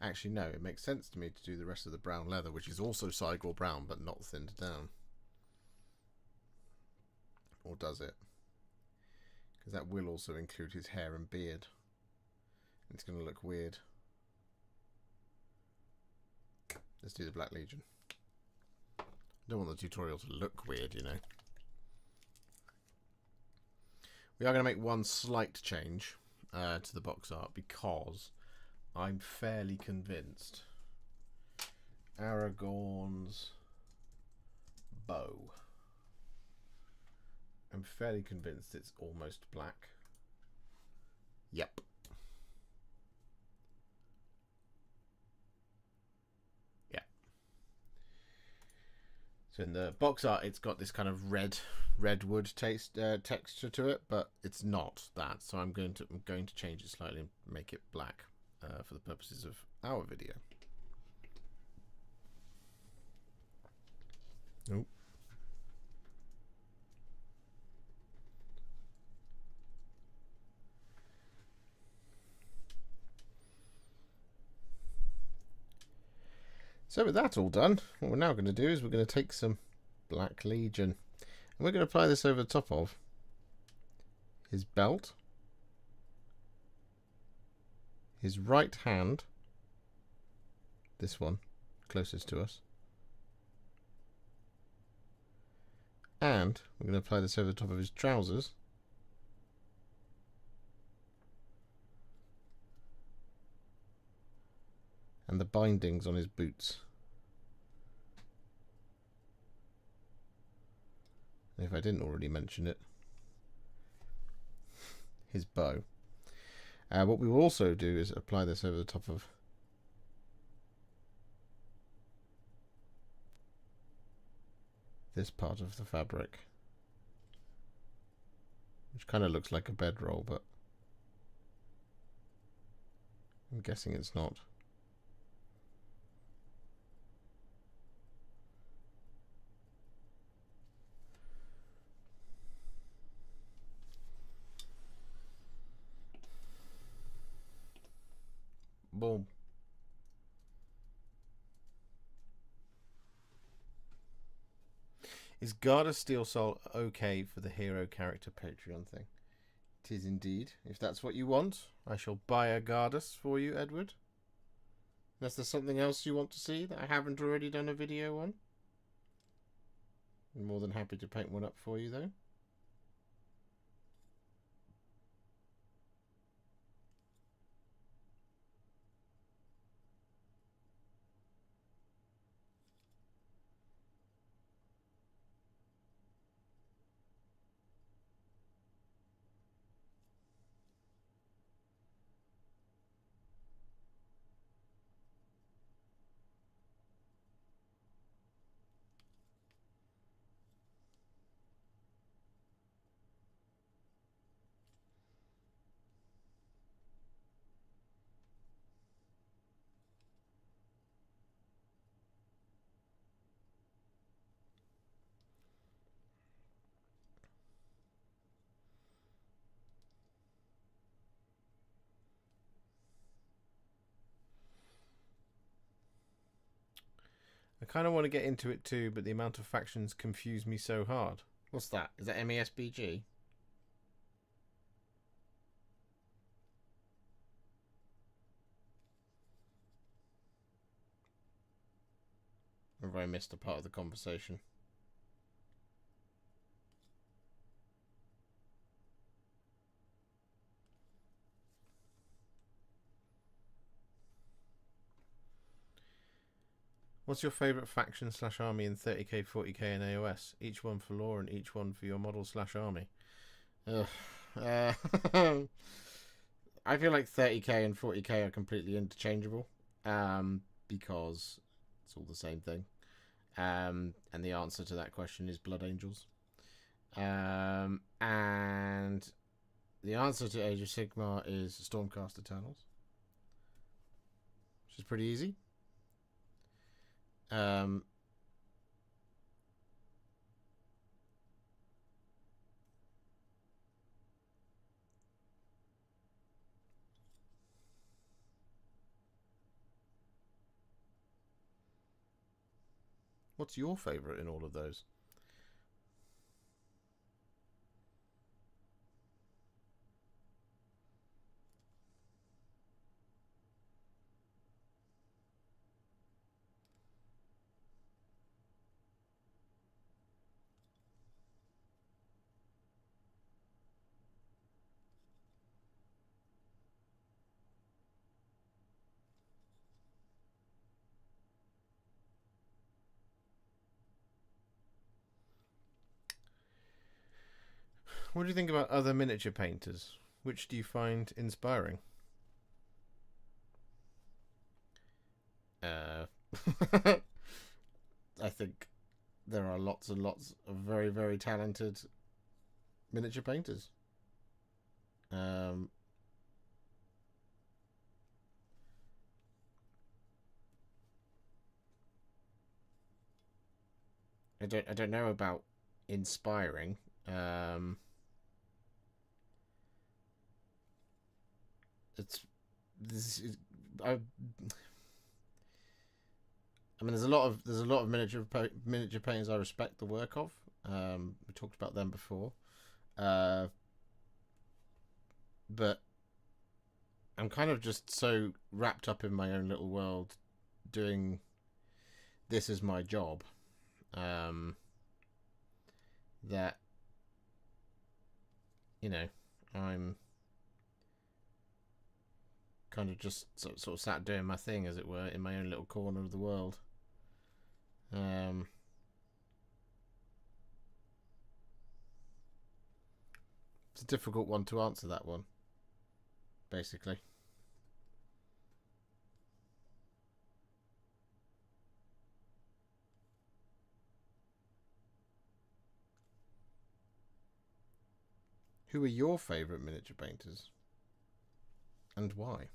Actually, no, it makes sense to me to do the rest of the brown leather, which is also Cygor brown, but not thinned down. Or does it? Because that will also include his hair and beard. It's going to look weird. Let's do the Black Legion. I don't want the tutorial to look weird, you know. We are going to make one slight change to the box art because I'm fairly convinced Aragorn's bow. I'm fairly convinced it's almost black. Yep. Yeah. So in the box art, it's got this kind of redwood texture to it, but it's not that. So I'm going to change it slightly and make it black for the purposes of our video. Nope. So with that all done, what we're now going to do is we're going to take some Black Legion and we're going to apply this over the top of his belt, his right hand, this one closest to us, and we're going to apply this over the top of his trousers, and the bindings on his boots. And if I didn't already mention it, his bow. What we will also do is apply this over the top of this part of the fabric, which kind of looks like a bedroll, but I'm guessing it's not. Boom. Is Garda Steel Soul okay for the hero character Patreon thing? It is indeed. If that's what you want, I shall buy a Gardas for you, Edward. Unless there's something else you want to see that I haven't already done a video on. I'm more than happy to paint one up for you, though. I kind of want to get into it too, but the amount of factions confuse me so hard. What's that? Is that MESBG? Or have I missed a part of the conversation? What's your favourite faction / army in 30k, 40k and AOS? Each one for lore and each one for your model / army. I feel like 30k and 40k are completely interchangeable, because it's all the same thing. And the answer to that question is Blood Angels. And the answer to Age of Sigmar is Stormcast Eternals, which is pretty easy. What's your favourite in all of those? What do you think about other miniature painters? Which do you find inspiring? I think there are lots and lots of very, very talented miniature painters. I don't know about inspiring. It's this is, I mean, there's a lot of miniature painters I respect the work of. We talked about them before, but I'm kind of just so wrapped up in my own little world, doing this as my job, that I'm kind of just sort of sat doing my thing, as it were, in my own little corner of the world. It's a difficult one to answer, that one, basically. Who are your favourite miniature painters? And why?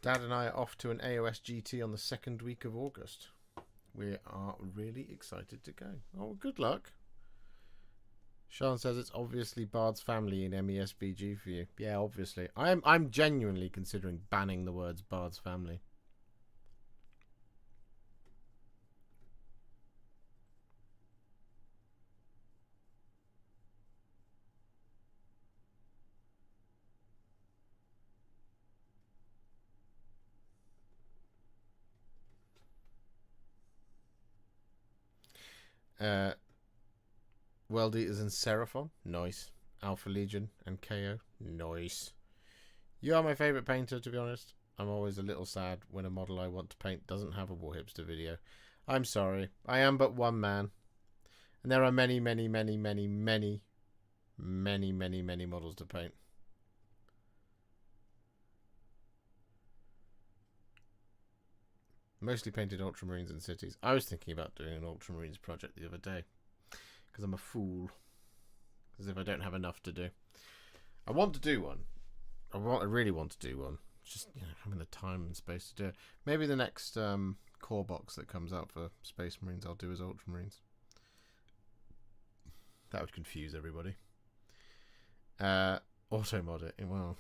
Dad and I are off to an AOS GT on the 2nd week of August. We are really excited to go. Oh, good luck. Sean says it's obviously Bard's family in MESBG for you. Yeah, obviously. I'm genuinely considering banning the words Bard's family. World Eaters and Seraphon. Nice. Alpha Legion and KO. Nice. You are my favourite painter, to be honest. I'm always a little sad when a model I want to paint doesn't have a Warhipster video. I'm sorry. I am but one man. And there are many, many, many, many, many, many, many, many models to paint. Mostly painted Ultramarines and cities. I was thinking about doing an Ultramarines project the other day. Because I'm a fool. As if I don't have enough to do. I want to do one. I really want to do one. It's just, you know, having the time and space to do it. Maybe the next core box that comes out for Space Marines I'll do as Ultramarines. That would confuse everybody. Auto mod it. Well.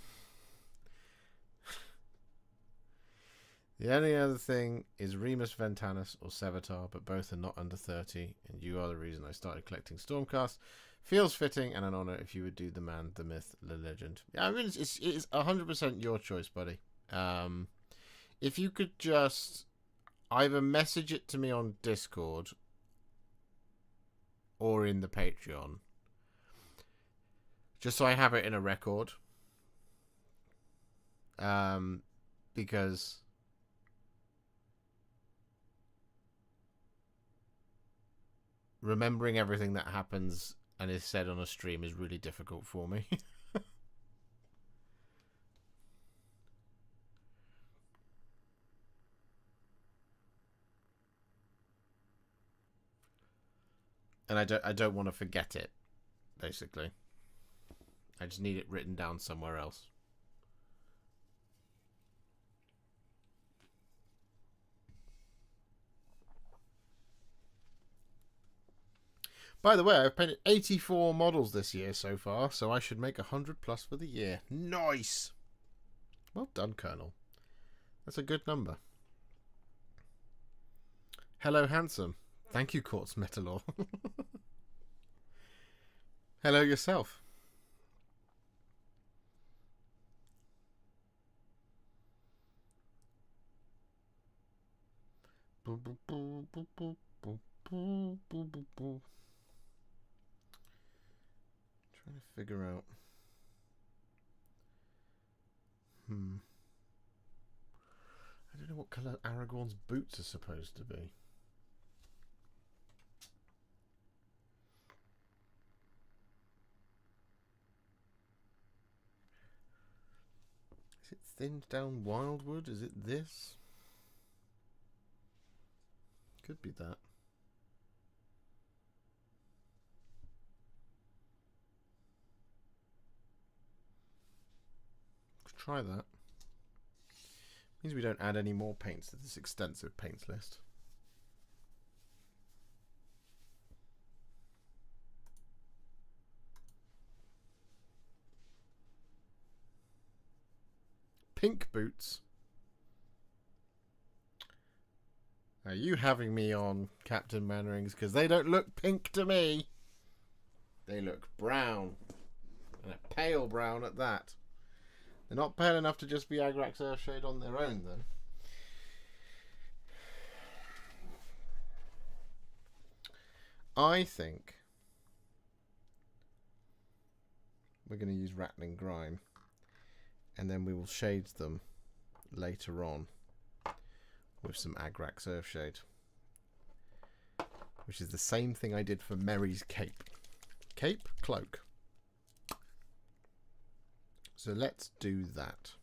The only other thing is Remus Ventanus or Sevatar, but both are not under 30, and you are the reason I started collecting Stormcast. Feels fitting and an honour if you would do the man, the myth, the legend. Yeah, I mean, it is 100% your choice, buddy. If you could just either message it to me on Discord or in the Patreon, just so I have it in a record. Because remembering everything that happens and is said on a stream is really difficult for me. And I don't want to forget it, basically. I just need it written down somewhere else. By the way, I've painted 84 models this year so far, so I should make 100 plus for the year. Nice! Well done, Colonel. That's a good number. Hello, handsome. Thank you, Quartz Metalor. Hello yourself. Trying to figure out. I don't know what colour Aragorn's boots are supposed to be. Is it thinned down wildwood? Is it this? Could be that. Try that. Means we don't add any more paints to this extensive paints list. Pink boots. Are you having me on, Captain Mannerings? Because they don't look pink to me. They look brown. And a pale brown at that. They're not pale enough to just be Agrax Earthshade on their own, though. I think we're going to use Rattling Grime, and then we will shade them later on with some Agrax Earthshade, which is the same thing I did for Merry's cape. Cape, cloak. So let's do that.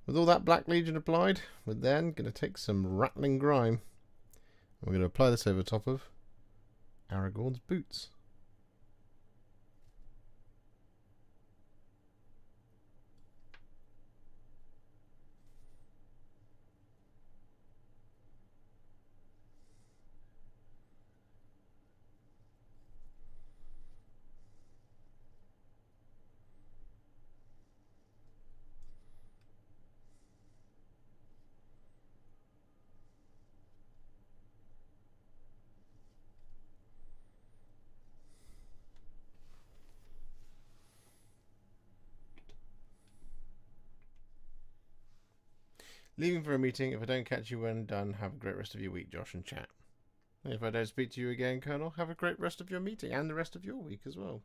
With all that Black Legion applied, we're then going to take some Rattling Grime. We're going to apply this over top of Aragorn's boots. Leaving for a meeting. If I don't catch you when done, have a great rest of your week, Josh and chat. And if I don't speak to you again, Colonel, have a great rest of your meeting and the rest of your week as well.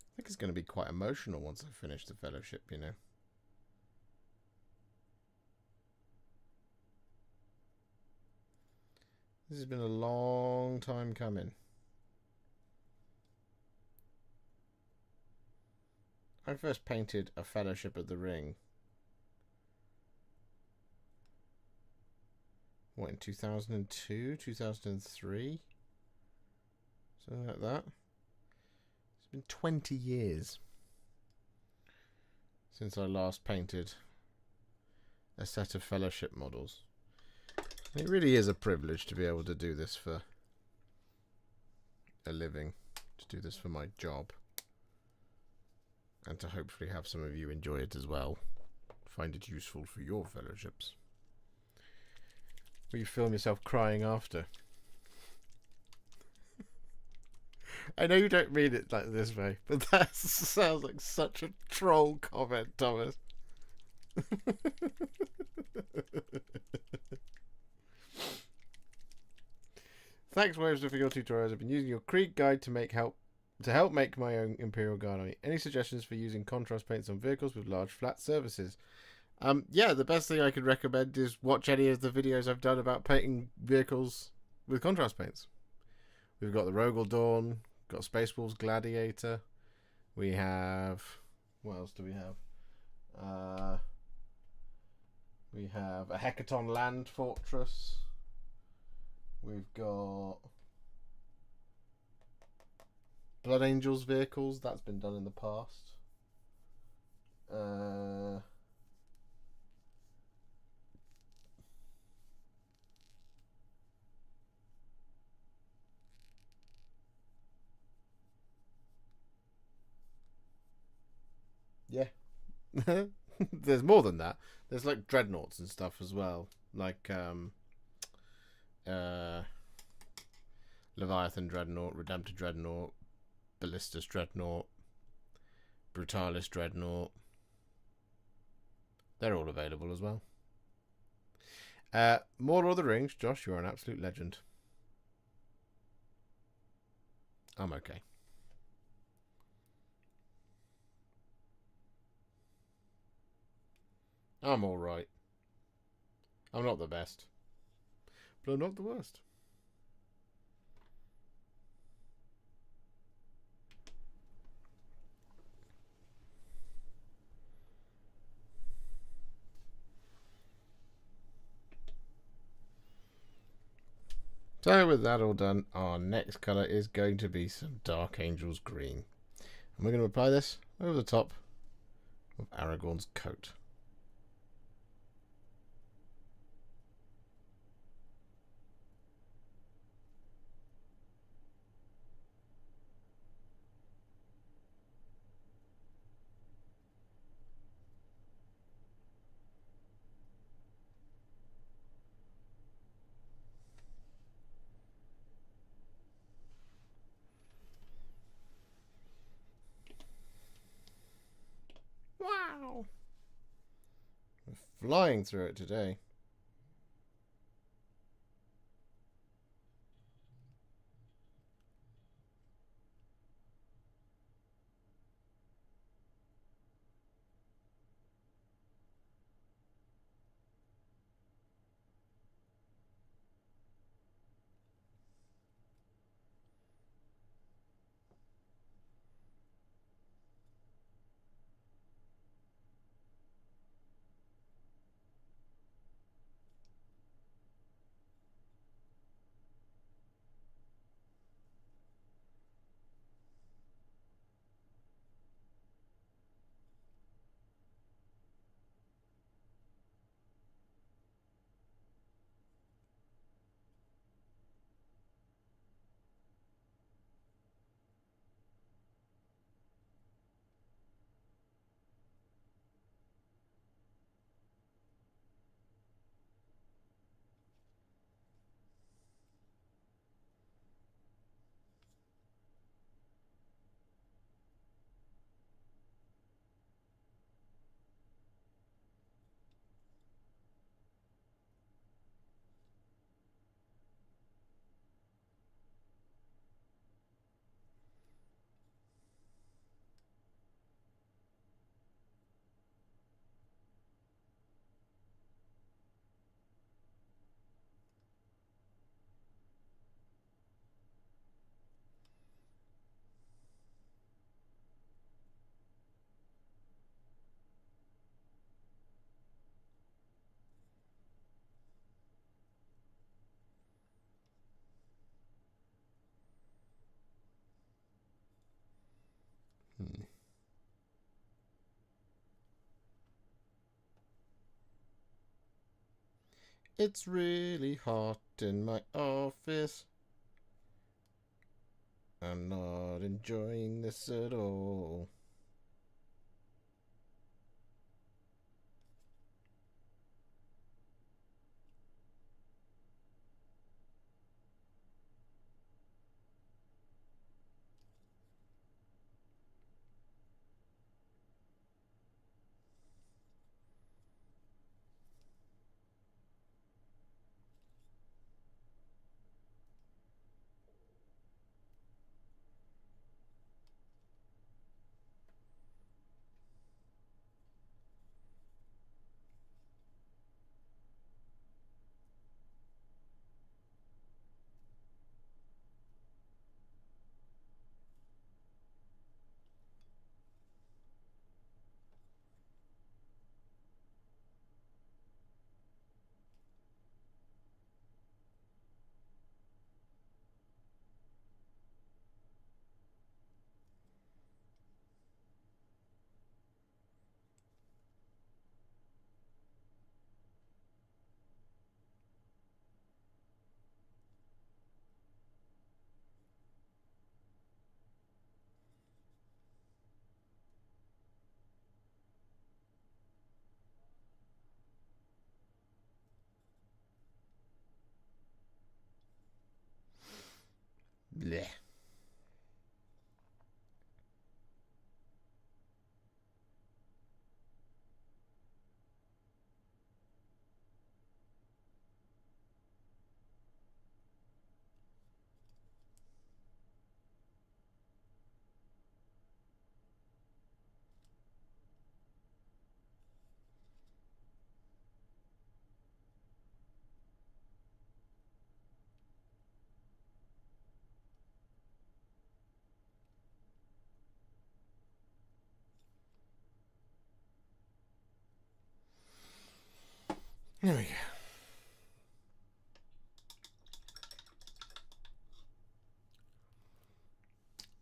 I think it's going to be quite emotional once I finish the fellowship, you know. This has been a long time coming. I first painted a Fellowship of the Ring. What, in 2002? 2003? Something like that. It's been 20 years since I last painted a set of Fellowship models. It really is a privilege to be able to do this for a living, to do this for my job, and to hopefully have some of you enjoy it as well. Find it useful for your fellowships. Will you film yourself crying after? I know you don't mean it like this way, but that sounds like such a troll comment, Thomas. Thanks, Warhipster, for your tutorials. I've been using your Krieg guide to help make my own Imperial Guard army. Any suggestions for using contrast paints on vehicles with large flat surfaces? Yeah, the best thing I could recommend is watch any of the videos I've done about painting vehicles with contrast paints. We've got the Rogel Dawn, got Space Wolves Gladiator. We have... what else do we have? We have a Hecaton Land Fortress. We've got Blood Angels vehicles. That's been done in the past. Yeah. There's more than that. There's like dreadnoughts and stuff as well. Like Leviathan Dreadnought, Redemptor Dreadnought, Ballistus Dreadnought, Brutalis Dreadnought. They're all available as well. More Lord of the Rings. Josh, you're an absolute legend. I'm okay. I'm alright. I'm not the best, but I'm not the worst. So with that all done, our next colour is going to be some Dark Angels green. And we're going to apply this over the top of Aragorn's coat. flying through it today. It's really hot in my office. I'm not enjoying this at all. Blech. There we go.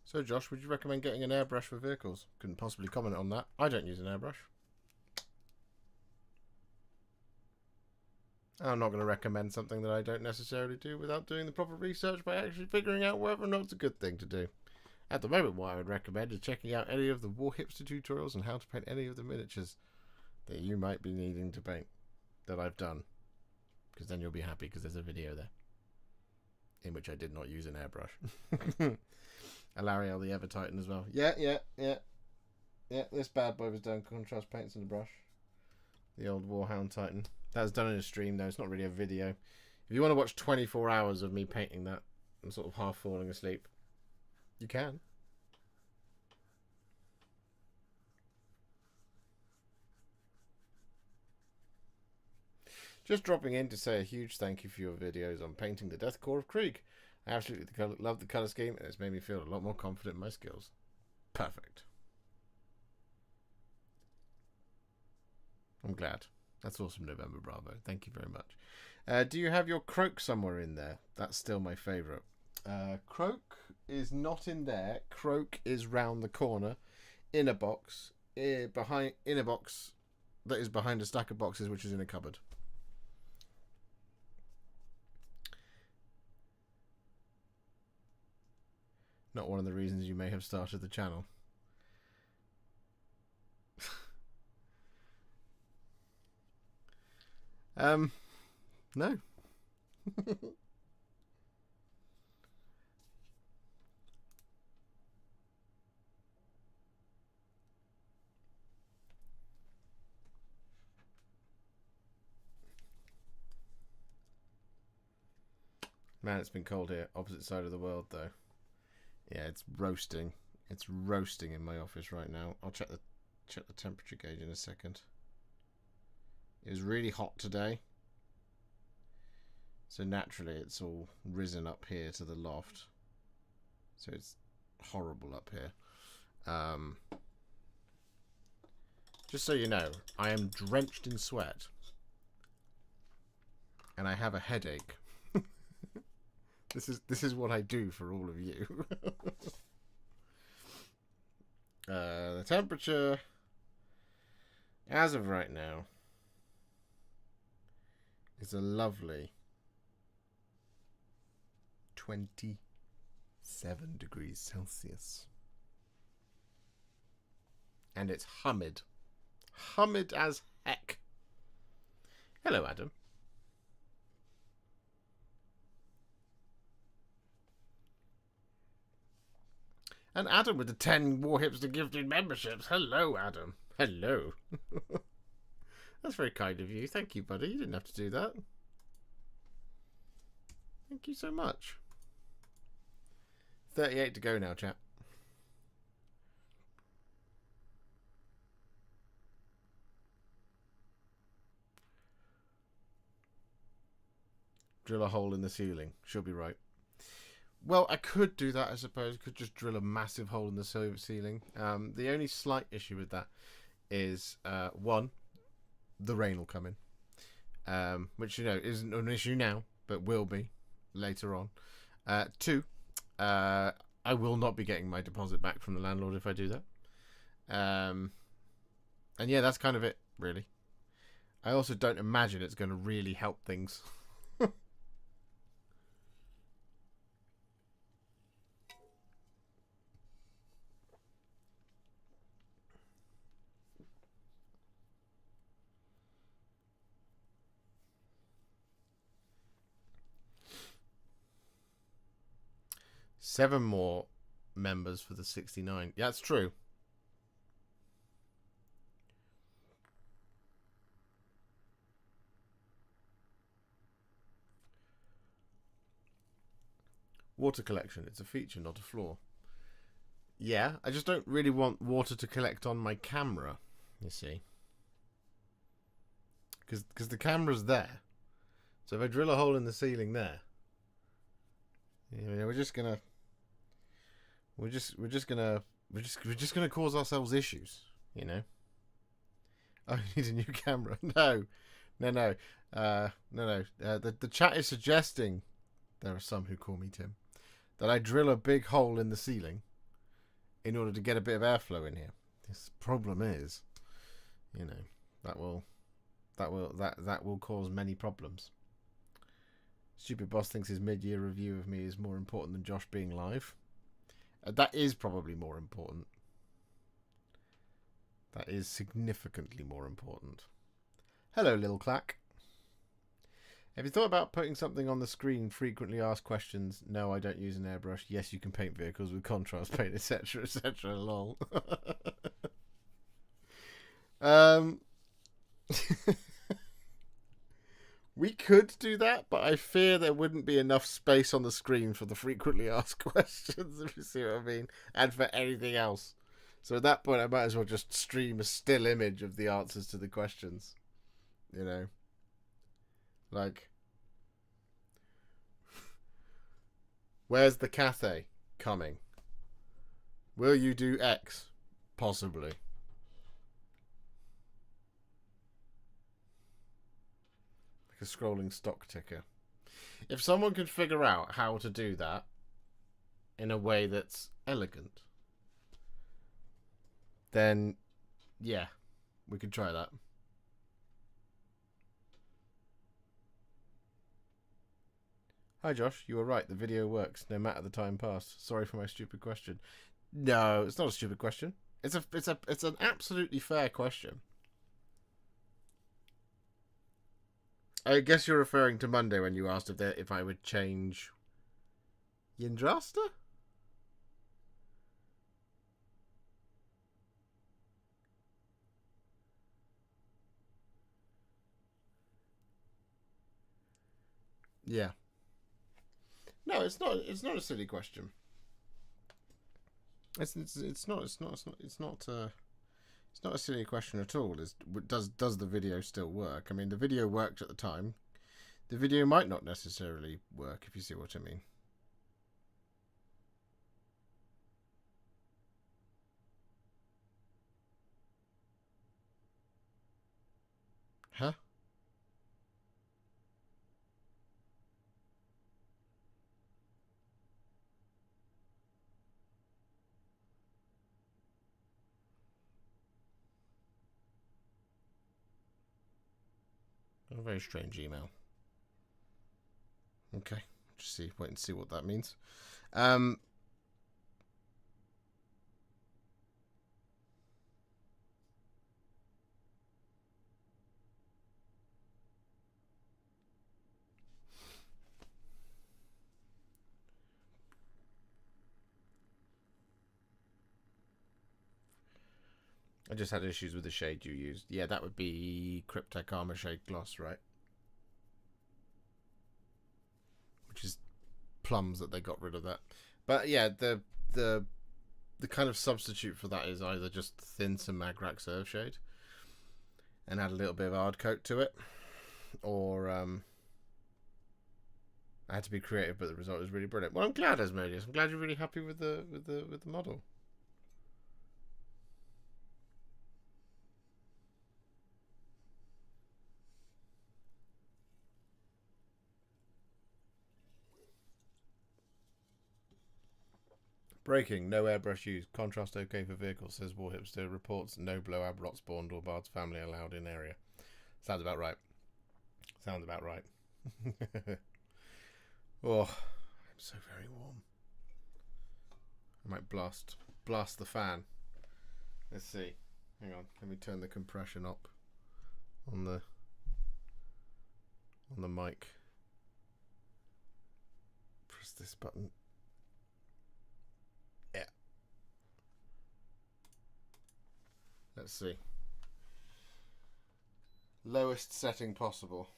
So, Josh, would you recommend getting an airbrush for vehicles? Couldn't possibly comment on that. I don't use an airbrush. I'm not going to recommend something that I don't necessarily do without doing the proper research by actually figuring out whether or not it's a good thing to do. At the moment, what I would recommend is checking out any of the Warhipster tutorials on how to paint any of the miniatures that you might be needing to paint that I've done. Because then you'll be happy because there's a video there in which I did not use an airbrush. Alariel the Ever Titan as well. Yeah, this bad boy was done contrast paints in the brush. The old Warhound Titan. That was done in a stream though. It's not really a video. If you want to watch 24 hours of me painting that, I'm sort of half falling asleep, you can. Just dropping in to say a huge thank you for your videos on painting the Death Core of Krieg. I absolutely love the colour scheme and it's made me feel a lot more confident in my skills. Perfect. I'm glad. That's awesome, November Bravo. Thank you very much. Do you have your Croak somewhere in there? That's still my favourite. Croak is not in there. Croak is round the corner in a box. In a box that is behind a stack of boxes which is in a cupboard. Not one of the reasons you may have started the channel. No. Man, it's been cold here. Opposite side of the world, though. Yeah, it's roasting. It's roasting in my office right now. I'll check the temperature gauge in a second. It was really hot today. So naturally it's all risen up here to the loft. So it's horrible up here. Just so you know, I am drenched in sweat. And I have a headache. This is what I do for all of you. The temperature as of right now is a lovely 27 degrees Celsius. And it's humid. Humid as heck. Hello, Adam. And Adam with the 10 Warhipster gifted memberships. Hello, Adam. Hello. That's very kind of you. Thank you, buddy. You didn't have to do that. Thank you so much. 38 to go now, chat. Drill a hole in the ceiling. She'll be right. Well, I could do that, I suppose. Could just drill a massive hole in the ceiling. The only slight issue with that is, one, the rain will come in. Which, you know, isn't an issue now, but will be later on. Two, I will not be getting my deposit back from the landlord if I do that. And yeah, that's kind of it, really. I also don't imagine it's going to really help things. 7 more members for the 69. Yeah, that's true. Water collection. It's a feature, not a flaw. Yeah, I just don't really want water to collect on my camera, you see. Because the camera's there. So if I drill a hole in the ceiling there, you know, we're just gonna cause ourselves issues, you know. I need a new camera. No. The chat is suggesting, there are some who call me Tim, that I drill a big hole in the ceiling in order to get a bit of airflow in here. This problem is, you know, that will cause many problems. Stupid Boss thinks his mid-year review of me is more important than Josh being live. That is probably more important. That is significantly more important. Hello, Lil Clack. Have you thought about putting something on the screen? Frequently asked questions. No, I don't use an airbrush. Yes, you can paint vehicles with contrast paint, etc., etc. Lol. We could do that, but I fear there wouldn't be enough space on the screen for the frequently asked questions, if you see what I mean, and for anything else. So at that point, I might as well just stream a still image of the answers to the questions. You know? Like, where's the Cathay coming? Will you do X? Possibly. A scrolling stock ticker. If someone could figure out how to do that in a way that's elegant, then yeah, we could try that. Hi Josh, you were right, the video works no matter the time passed. Sorry for my stupid question. No, it's not a stupid question. It's an absolutely fair question. I guess you're referring to Monday when you asked if I would change Yndrasta? Yeah. No, it's not a silly question. It's not a silly question at all. Does the video still work? I mean, the video worked at the time. The video might not necessarily work, if you see what I mean. Huh? A very strange email. Okay, just wait and see what that means. I'm I just had issues with the shade you used. Yeah, that would be Cryptek Armor Shade Gloss, right? Which is plums that they got rid of that. But yeah, the kind of substitute for that is either just thin some Magrak Surf Shade and add a little bit of hard coat to it, or I had to be creative, but the result was really brilliant. Well, I'm glad, Asmodeus. I'm glad you're really happy with the model. Breaking, no airbrush used. Contrast okay for vehicles, says Warhipster. Reports no blow-ab, rot spawned, or Bard's family allowed in area. Sounds about right. Sounds about right. Oh, I'm so very warm. I might blast the fan. Let's see. Hang on. Let me turn the compression up on the mic. Press this button. Yeah. Let's see. Lowest setting possible.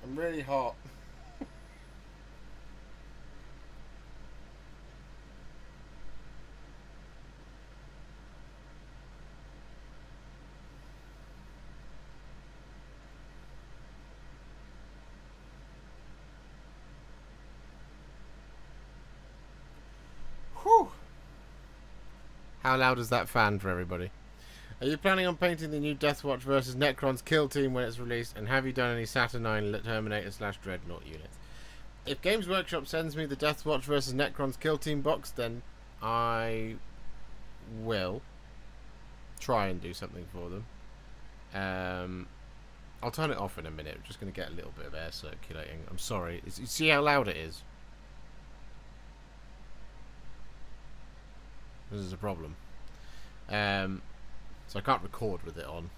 I'm really hot. Whew. How loud is that fan for everybody? Are you planning on painting the new Deathwatch versus Necron's kill team when it's released? And have you done any Saturnine Terminator / Dreadnought units? If Games Workshop sends me the Deathwatch versus Necron's kill team box, then I will try and do something for them. I'll turn it off in a minute. I'm just going to get a little bit of air circulating. I'm sorry. You see how loud it is? This is a problem. So I can't record with it on,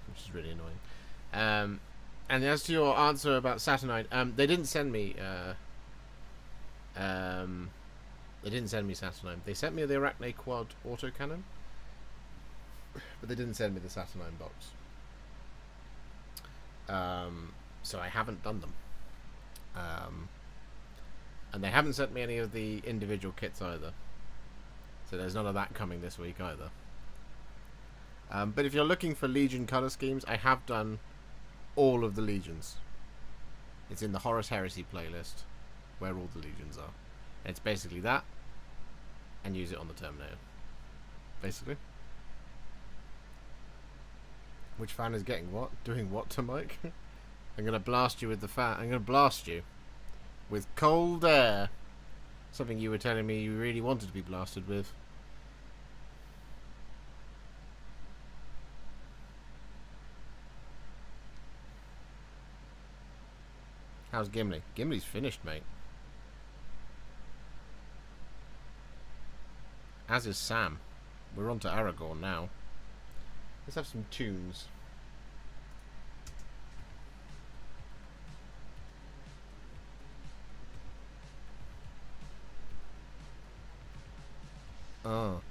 which is really annoying. And as to your answer about Saturnine, they didn't send me. They didn't send me Saturnine. They sent me the Arachne Quad autocannon, but they didn't send me the Saturnine box. So I haven't done them. And they haven't sent me any of the individual kits either. So there's none of that coming this week either. But if you're looking for Legion colour schemes, I have done all of the Legions. It's in the Horus Heresy playlist, where all the Legions are. And it's basically that, and use it on the Terminator. Basically. Which fan is getting what? Doing what to Mike? I'm going to blast you with the fan. I'm going to blast you with cold air. Something you were telling me you really wanted to be blasted with. How's Gimli? Gimli's finished, mate. As is Sam. We're on to Aragorn now. Let's have some tunes. Oh.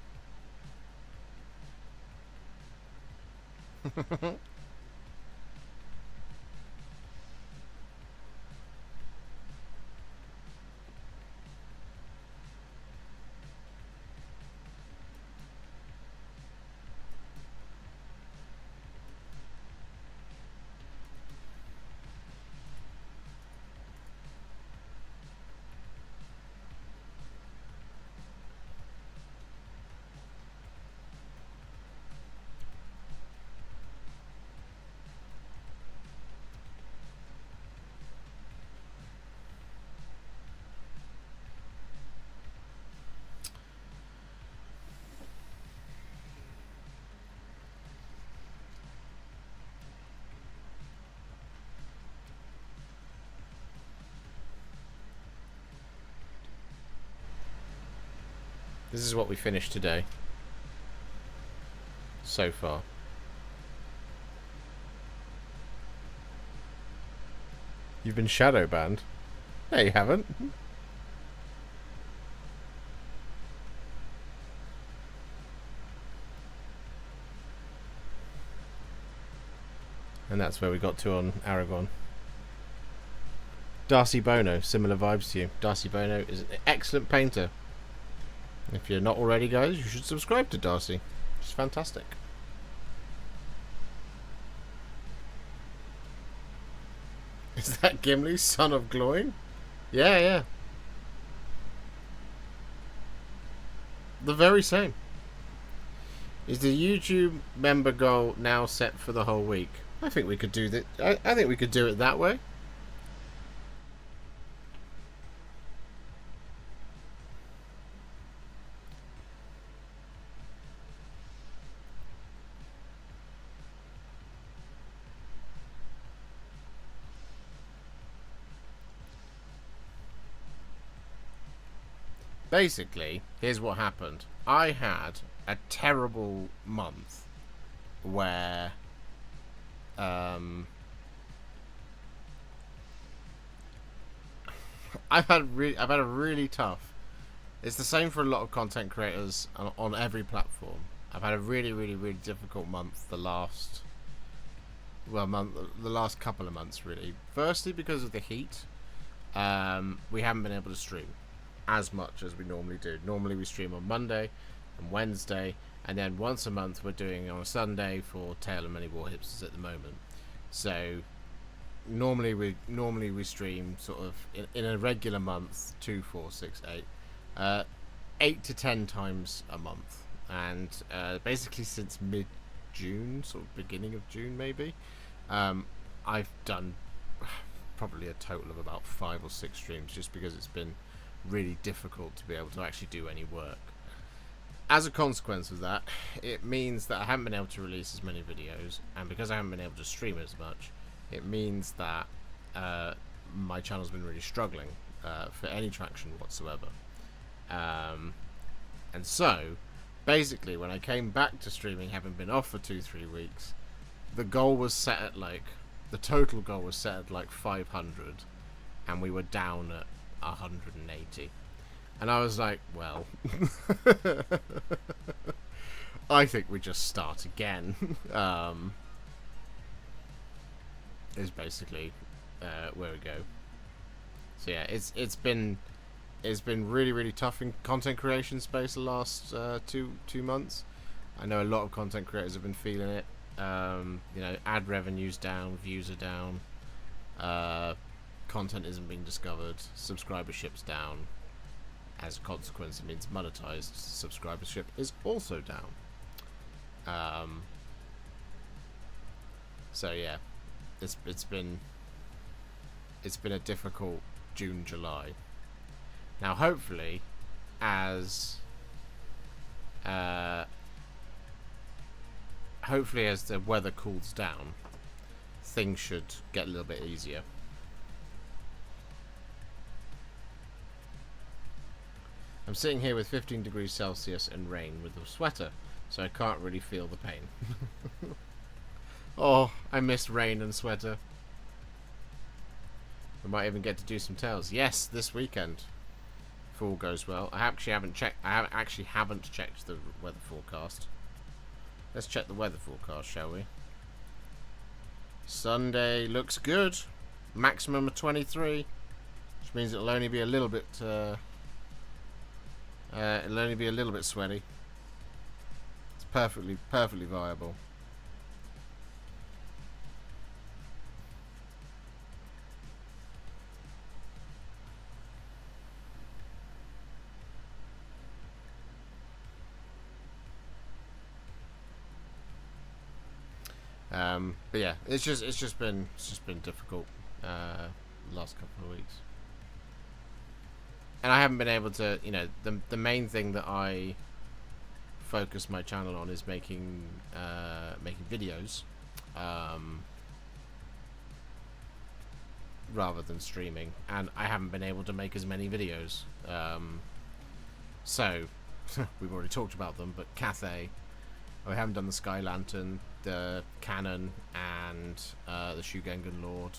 This is what we finished today. So far. You've been shadow banned? No, you haven't. And that's where we got to on Aragorn. Darcy Bono, similar vibes to you. Darcy Bono is an excellent painter. If you're not already, guys, you should subscribe to Darcy. She's fantastic. Is that Gimli, son of Gloin? Yeah, yeah. The very same. Is the YouTube member goal now set for the whole week? I think we could do that. I think we could do it that way. Basically, here's what happened. I had a terrible month where I've had a really tough. It's the same for a lot of content creators on every platform. I've had a really difficult month the last couple of months, really. Firstly, because of the heat, we haven't been able to stream as much as we normally do. Normally we stream on Monday and Wednesday, and then once a month we're doing on a Sunday for Tale of Many Warhipsters at the moment. So normally we stream sort of in a regular month 2, 4, 6, 8 8 to 10 times a month, and basically since mid-June, sort of beginning of June maybe, I've done probably a total of about 5 or 6 streams, just because it's been really difficult to be able to actually do any work. as a consequence of that, it means that I haven't been able to release as many videos, and because I haven't been able to stream as much, it means that my channel's been really struggling for any traction whatsoever. And so, basically, when I came back to streaming, having been off for 2-3 weeks, the goal was set at the total goal was set at 500, and we were down at 180. And I was like, well, I think we just start again. Is basically where we go. So yeah, it's been really tough in content creation space the last two months. I know a lot of content creators have been feeling it. You know, ad revenue's down, views are down, content isn't being discovered, subscribership's down. As a consequence, it means monetized subscribership is also down. So yeah, it's been a difficult June, July. Now, hopefully, as the weather cools down, things should get a little bit easier. I'm sitting here with 15 degrees Celsius and rain with a sweater, so I can't really feel the pain. Oh, I miss rain and sweater. We might even get to do some tales. Yes, this weekend, if all goes well. I actually haven't checked the weather forecast. Let's check the weather forecast, shall we? Sunday looks good. Maximum of 23, which means it'll only be a little bit. It'll only be a little bit sweaty. It's perfectly viable. But yeah, it's just been difficult the last couple of weeks. And I haven't been able to, you know, the main thing that I focus my channel on is making videos, rather than streaming, and I haven't been able to make as many videos. So we've already talked about them, but Cathay, I haven't done the Sky Lantern, the Cannon, and the Shugengan Lord.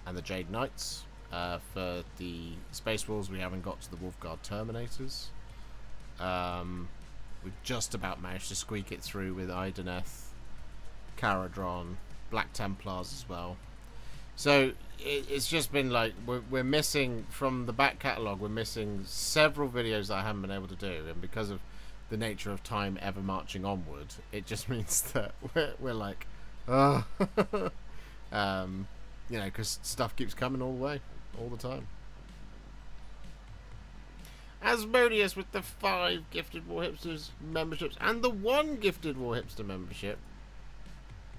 And the Jade Knights. For the Space Wolves, we haven't got to the Wolfguard Terminators. We've just about managed to squeak it through with Ideneth, Caradron, Black Templars as well. So it's just been like we're missing from the back catalogue. We're missing several videos that I haven't been able to do, and because of the nature of time ever marching onward, it just means that we're like, you know, because stuff keeps coming all the way, all the time. Asmodeus with the 5 gifted Warhipsters memberships and the 1 gifted Warhipster membership.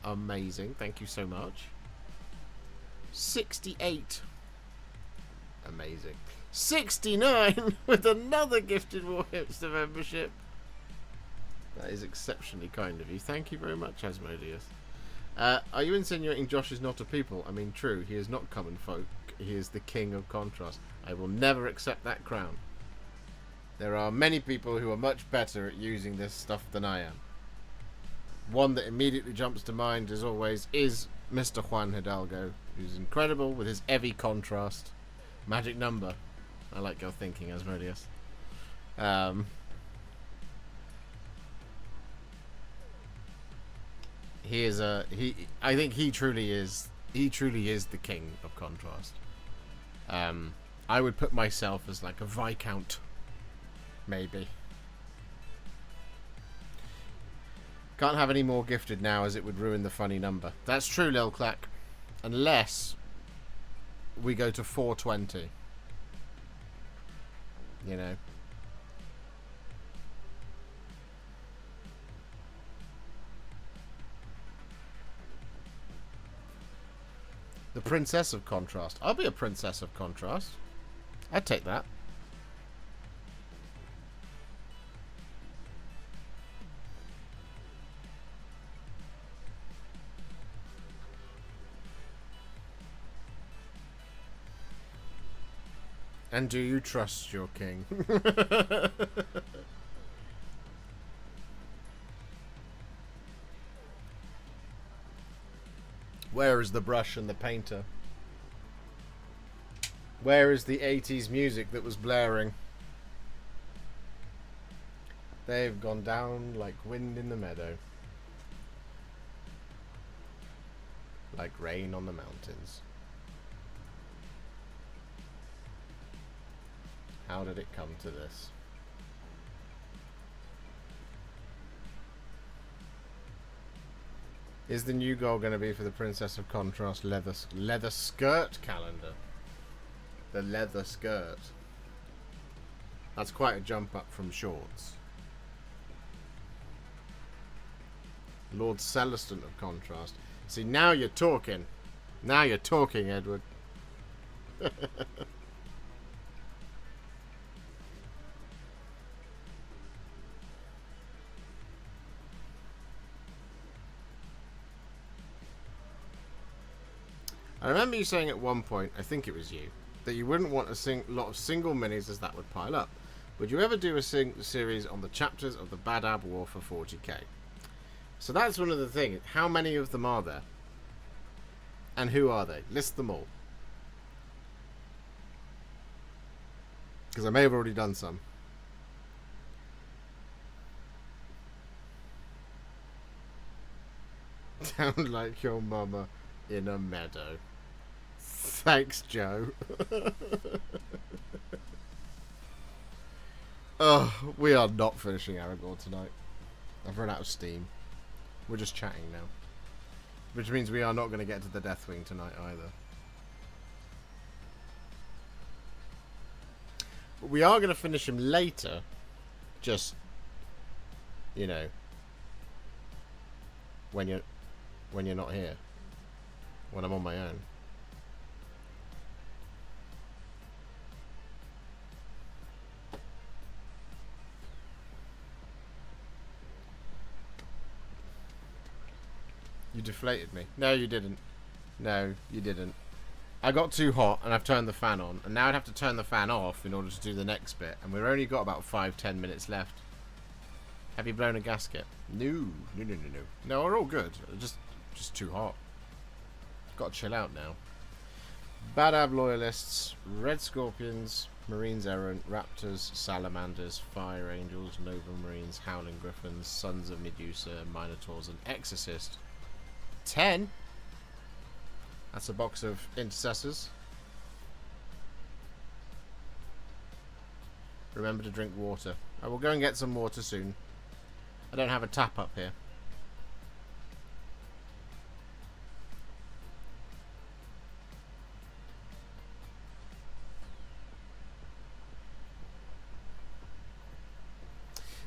Amazing, thank you so much. 68. Amazing. 69 with another gifted Warhipster membership. That is exceptionally kind of you. Thank you very much, Asmodeus. Are you insinuating Josh is not a people? I mean, true, he is not common folk. He is the king of contrast. I will never accept that crown. There are many people who are much better at using this stuff than I am. One that immediately jumps to mind, as always, is Mr. Juan Hidalgo, who's incredible with his heavy contrast. Magic number. I like your thinking, Asmodeus. He is I think he truly is the king of contrast. I would put myself as like a Viscount, maybe. Can't have any more gifted now, as it would ruin the funny number. That's true, Lil Clack. Unless we go to 420. You know. The Princess of Contrast. I'll be a Princess of Contrast. I'd take that. And do you trust your king? Where is the brush and the painter? Where is the 80s music that was blaring? They've gone down like wind in the meadow. Like rain on the mountains. How did it come to this? Is the new goal going to be for the Princess of Contrast leather skirt calendar? The leather skirt. That's quite a jump up from shorts. Lord Celestin of Contrast. See, now you're talking. Now you're talking, Edward. I remember you saying at one point, I think it was you, that you wouldn't want a lot of single minis as that would pile up. Would you ever do a series on the chapters of the Badab War for 40k? So that's one of the things. How many of them are there? And who are they? List them all. Because I may have already done some. Sound like your mama in a meadow. Thanks, Joe. Oh, we are not finishing Aragorn tonight. I've run out of steam. We're just chatting now. Which means we are not going to get to the Deathwing tonight either. But we are going to finish him later. Just, you know, when you're not here. When I'm on my own. You deflated me. No, you didn't. No, you didn't. I got too hot and I've turned the fan on. And now I'd have to turn the fan off in order to do the next bit. And we've only got about 5-10 minutes left. Have you blown a gasket? No. No, we're all good. Just too hot. Got to chill out now. Badab Loyalists, Red Scorpions, Marines Errant, Raptors, Salamanders, Fire Angels, Nova Marines, Howling Griffins, Sons of Medusa, Minotaurs, and Exorcist. 10. That's a box of Intercessors. Remember to drink water. I will go and get some water soon. I don't have a tap up here.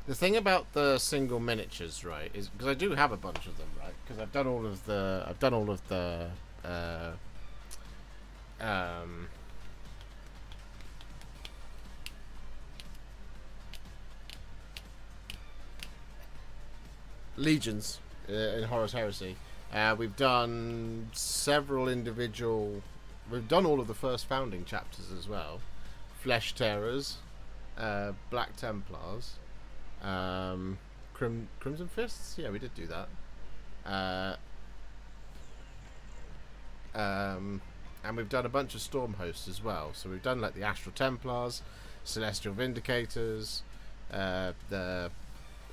The thing about the single miniatures, right, is because I do have a bunch of them, right? Because I've done all of the legions in Horus Heresy. We've done several individual. We've done all of the first founding chapters as well. Flesh Terrors, Black Templars. Crimson Fists? Yeah, we did do that. And we've done a bunch of Storm Hosts as well. So we've done like the Astral Templars, Celestial Vindicators, the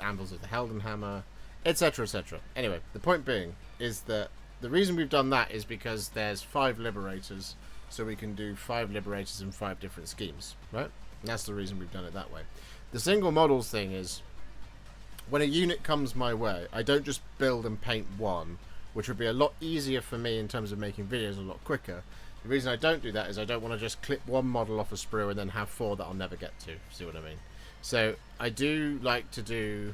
Anvils of the Heldenhammer, etc, etc. Anyway, the point being is that the reason we've done that is because there's 5 Liberators, so we can do 5 Liberators in 5 different schemes, right? And that's the reason we've done it that way. The single models thing is, when a unit comes my way, I don't just build and paint one, which would be a lot easier for me in terms of making videos a lot quicker. The reason I don't do that is I don't want to just clip one model off a sprue and then have 4 that I'll never get to. See what I mean? So I do like to do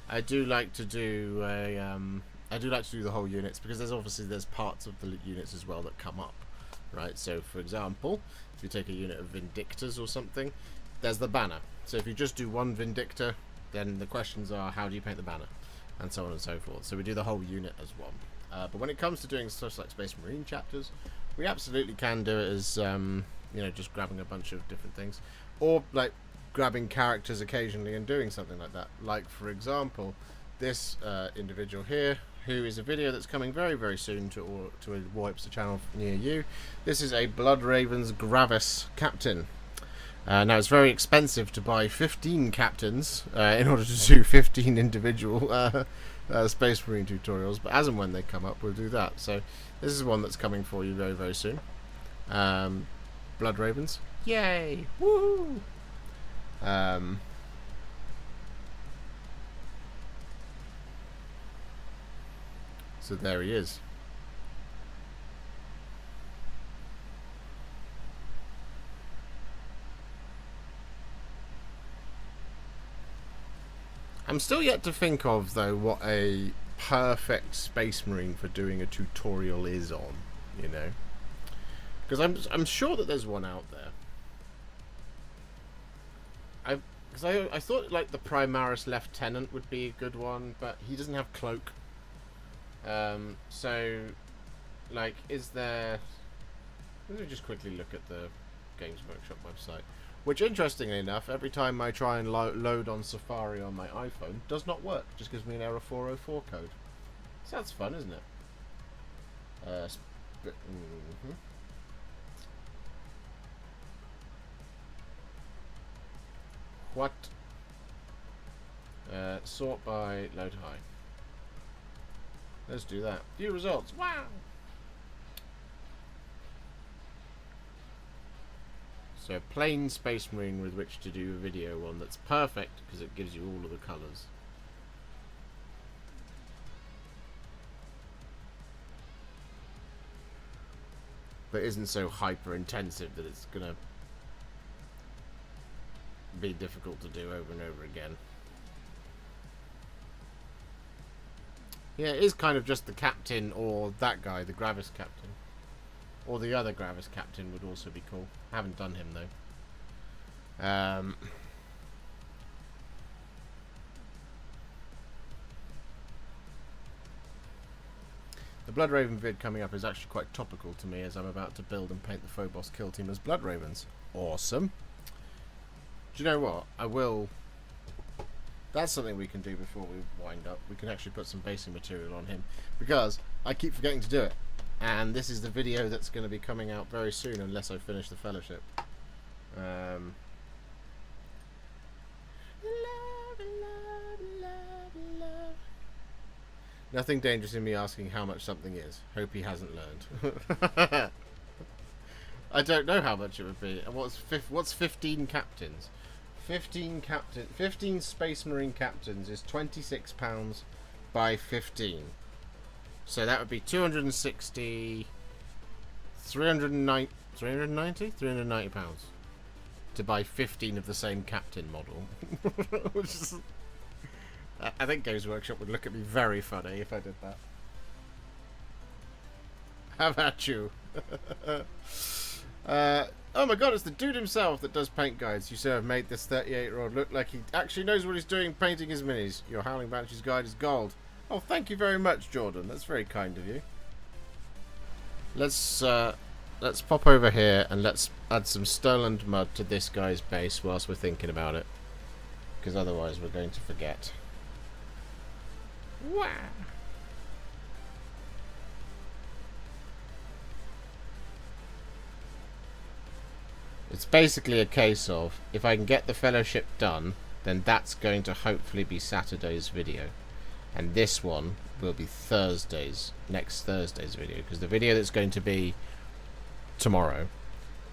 the whole units, because there's parts of the units as well that come up, right? So for example, if you take a unit of Vindictors or something, there's the banner. So if you just do one Vindictor, then the questions are, how do you paint the banner? And so on and so forth. So we do the whole unit as one. But when it comes to doing stuff like Space Marine chapters, we absolutely can do it as you know, just grabbing a bunch of different things, or like grabbing characters occasionally and doing something like that. Like for example, this individual here, who is a video that's coming very, very soon to a Warhipster channel near you. This is a Bloodraven's Gravis captain. Now it's very expensive to buy 15 captains in order to do 15 individual Space Marine tutorials, but as and when they come up, we'll do that. So this is one that's coming for you very, very soon. Bloodravens, yay! Woohoo! So there he is. I'm still yet to think of, though, what a perfect Space Marine for doing a tutorial is on, you know? Because I'm sure that there's one out there. I thought, like, the Primaris Lieutenant would be a good one, but he doesn't have cloak. So, like, is there... Let me just quickly look at the Games Workshop website. Which, interestingly enough, every time I try and load on Safari on my iPhone, does not work. Just gives me an error 404 code. So that's fun, isn't it? What? Sort by load high. Let's do that. View results. Wow! So a plain Space Marine with which to do a video on that's perfect because it gives you all of the colours. But isn't so hyper intensive that it's gonna be difficult to do over and over again. Yeah, it is kind of just the captain or that guy, the Gravis captain. Or the other Gravis captain would also be cool. I haven't done him though. The Bloodraven vid coming up is actually quite topical to me as I'm about to build and paint the Phobos kill team as Bloodravens. Awesome. Do you know what? I will... That's something we can do before we wind up. We can actually put some basic material on him. Because I keep forgetting to do it. And this is the video that's going to be coming out very soon unless I finish the Fellowship. Nothing dangerous in me asking how much something is. Hope he hasn't learned. I don't know how much it would be. What's 15 captains? 15 Space Marine captains is £26 by 15. So that would be 260, 390 pounds to buy 15 of the same captain model. Which is, I think Games Workshop would look at me very funny if I did that. How about you? Oh my god, it's the dude himself that does paint guides. You sir have made this 38-year-old look like he actually knows what he's doing painting his minis. Your Howling Banshee's guide is gold. Oh, thank you very much, Jordan. That's very kind of you. Let's pop over here and let's add some Sterland mud to this guy's base whilst we're thinking about it. Because otherwise we're going to forget. Wow. It's basically a case of, if I can get the Fellowship done, then that's going to hopefully be Saturday's video. And this one will be next Thursday's video. Because the video that's going to be tomorrow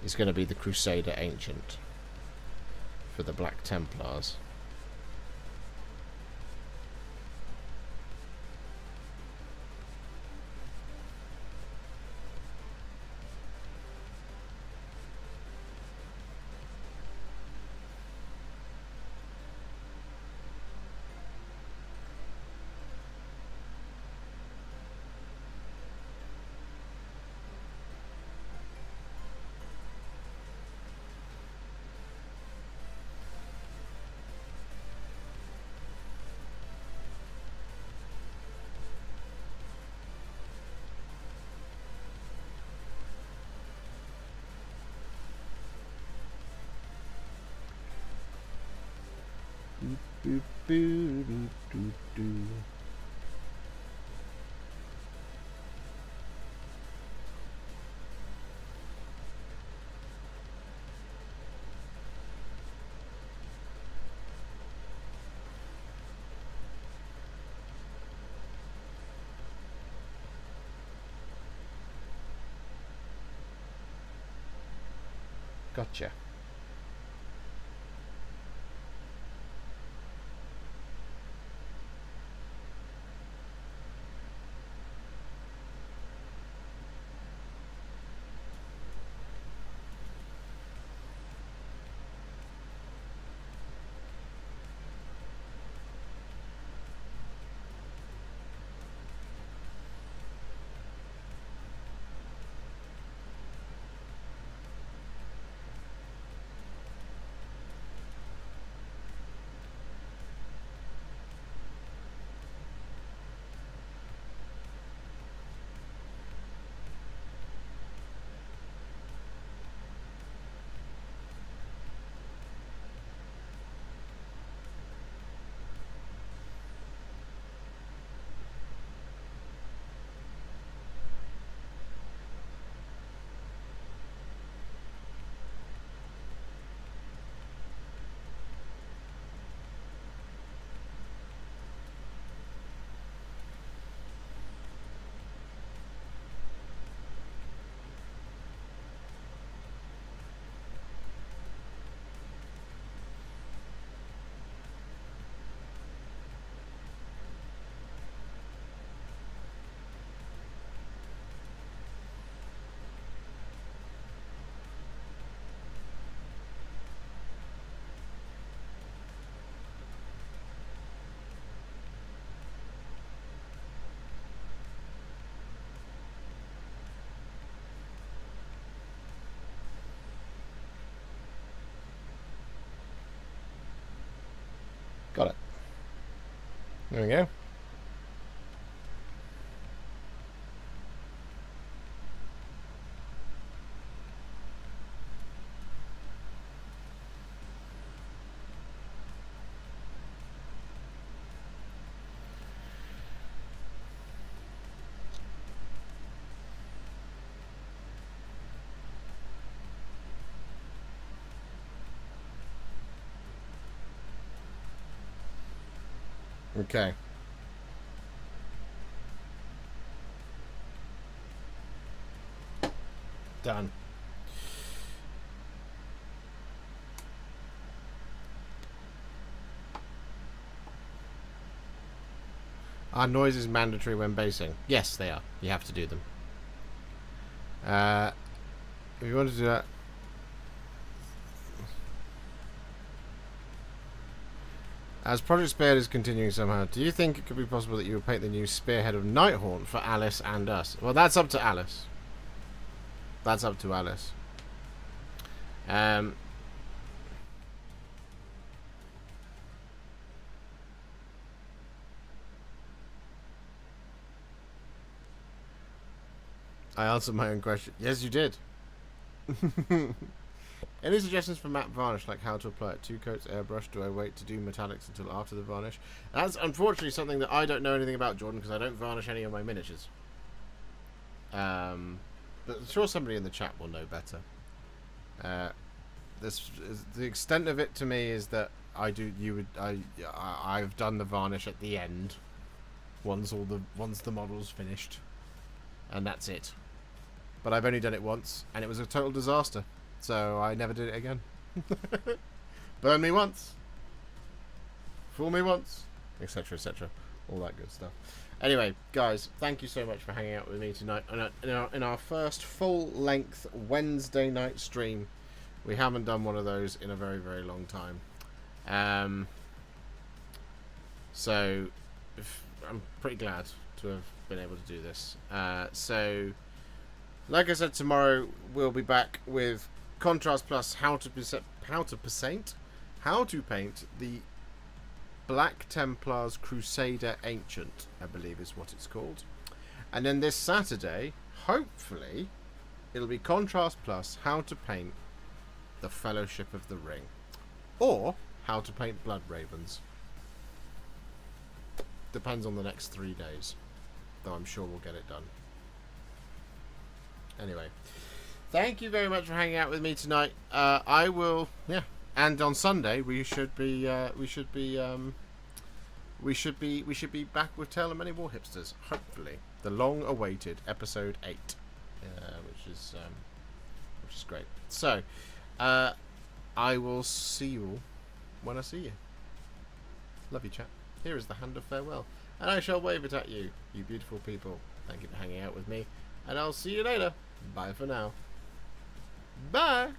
is going to be the Crusader Ancient for the Black Templars. Boop, boop, boop, boop, boop. Gotcha. Got it. There we go. Okay. Done. Are noises mandatory when basing? Yes, they are. You have to do them. If you want to do that... As Project Spearhead is continuing somehow, do you think it could be possible that you would paint the new Spearhead of Nighthaunt for Alice and us? Well, that's up to Alice. That's up to Alice. I answered my own question. Yes, you did. Any suggestions for matte varnish, like how to apply it? 2 coats, airbrush? Do I wait to do metallics until after the varnish? That's unfortunately something that I don't know anything about, Jordan, because I don't varnish any of my miniatures. But I'm sure somebody in the chat will know better. The extent of it to me is that I've done the varnish at the end once the model's finished, and that's it. But I've only done it once, and it was a total disaster. So I never did it again. Burn me once, fool me once, etc., etc. All that good stuff. Anyway, guys, thank you so much for hanging out with me tonight in our first full-length Wednesday night stream. We haven't done one of those in a very, very long time. So I'm pretty glad to have been able to do this. So, like I said, tomorrow we'll be back with Contrast Plus, how to paint the Black Templars Crusader Ancient, I believe is what it's called. And then this Saturday, hopefully, it'll be Contrast Plus, how to paint the Fellowship of the Ring, or how to paint Blood Ravens. Depends on the next 3 days. Though I'm sure we'll get it done. Anyway, thank you very much for hanging out with me tonight. I will, yeah. And on Sunday we should be back with Tale of Many Warhipsters. Hopefully, the long-awaited episode 8, which is great. So, I will see you all when I see you. Love you, chat. Here is the hand of farewell, and I shall wave it at you, you beautiful people. Thank you for hanging out with me, and I'll see you later. Bye for now. Bye.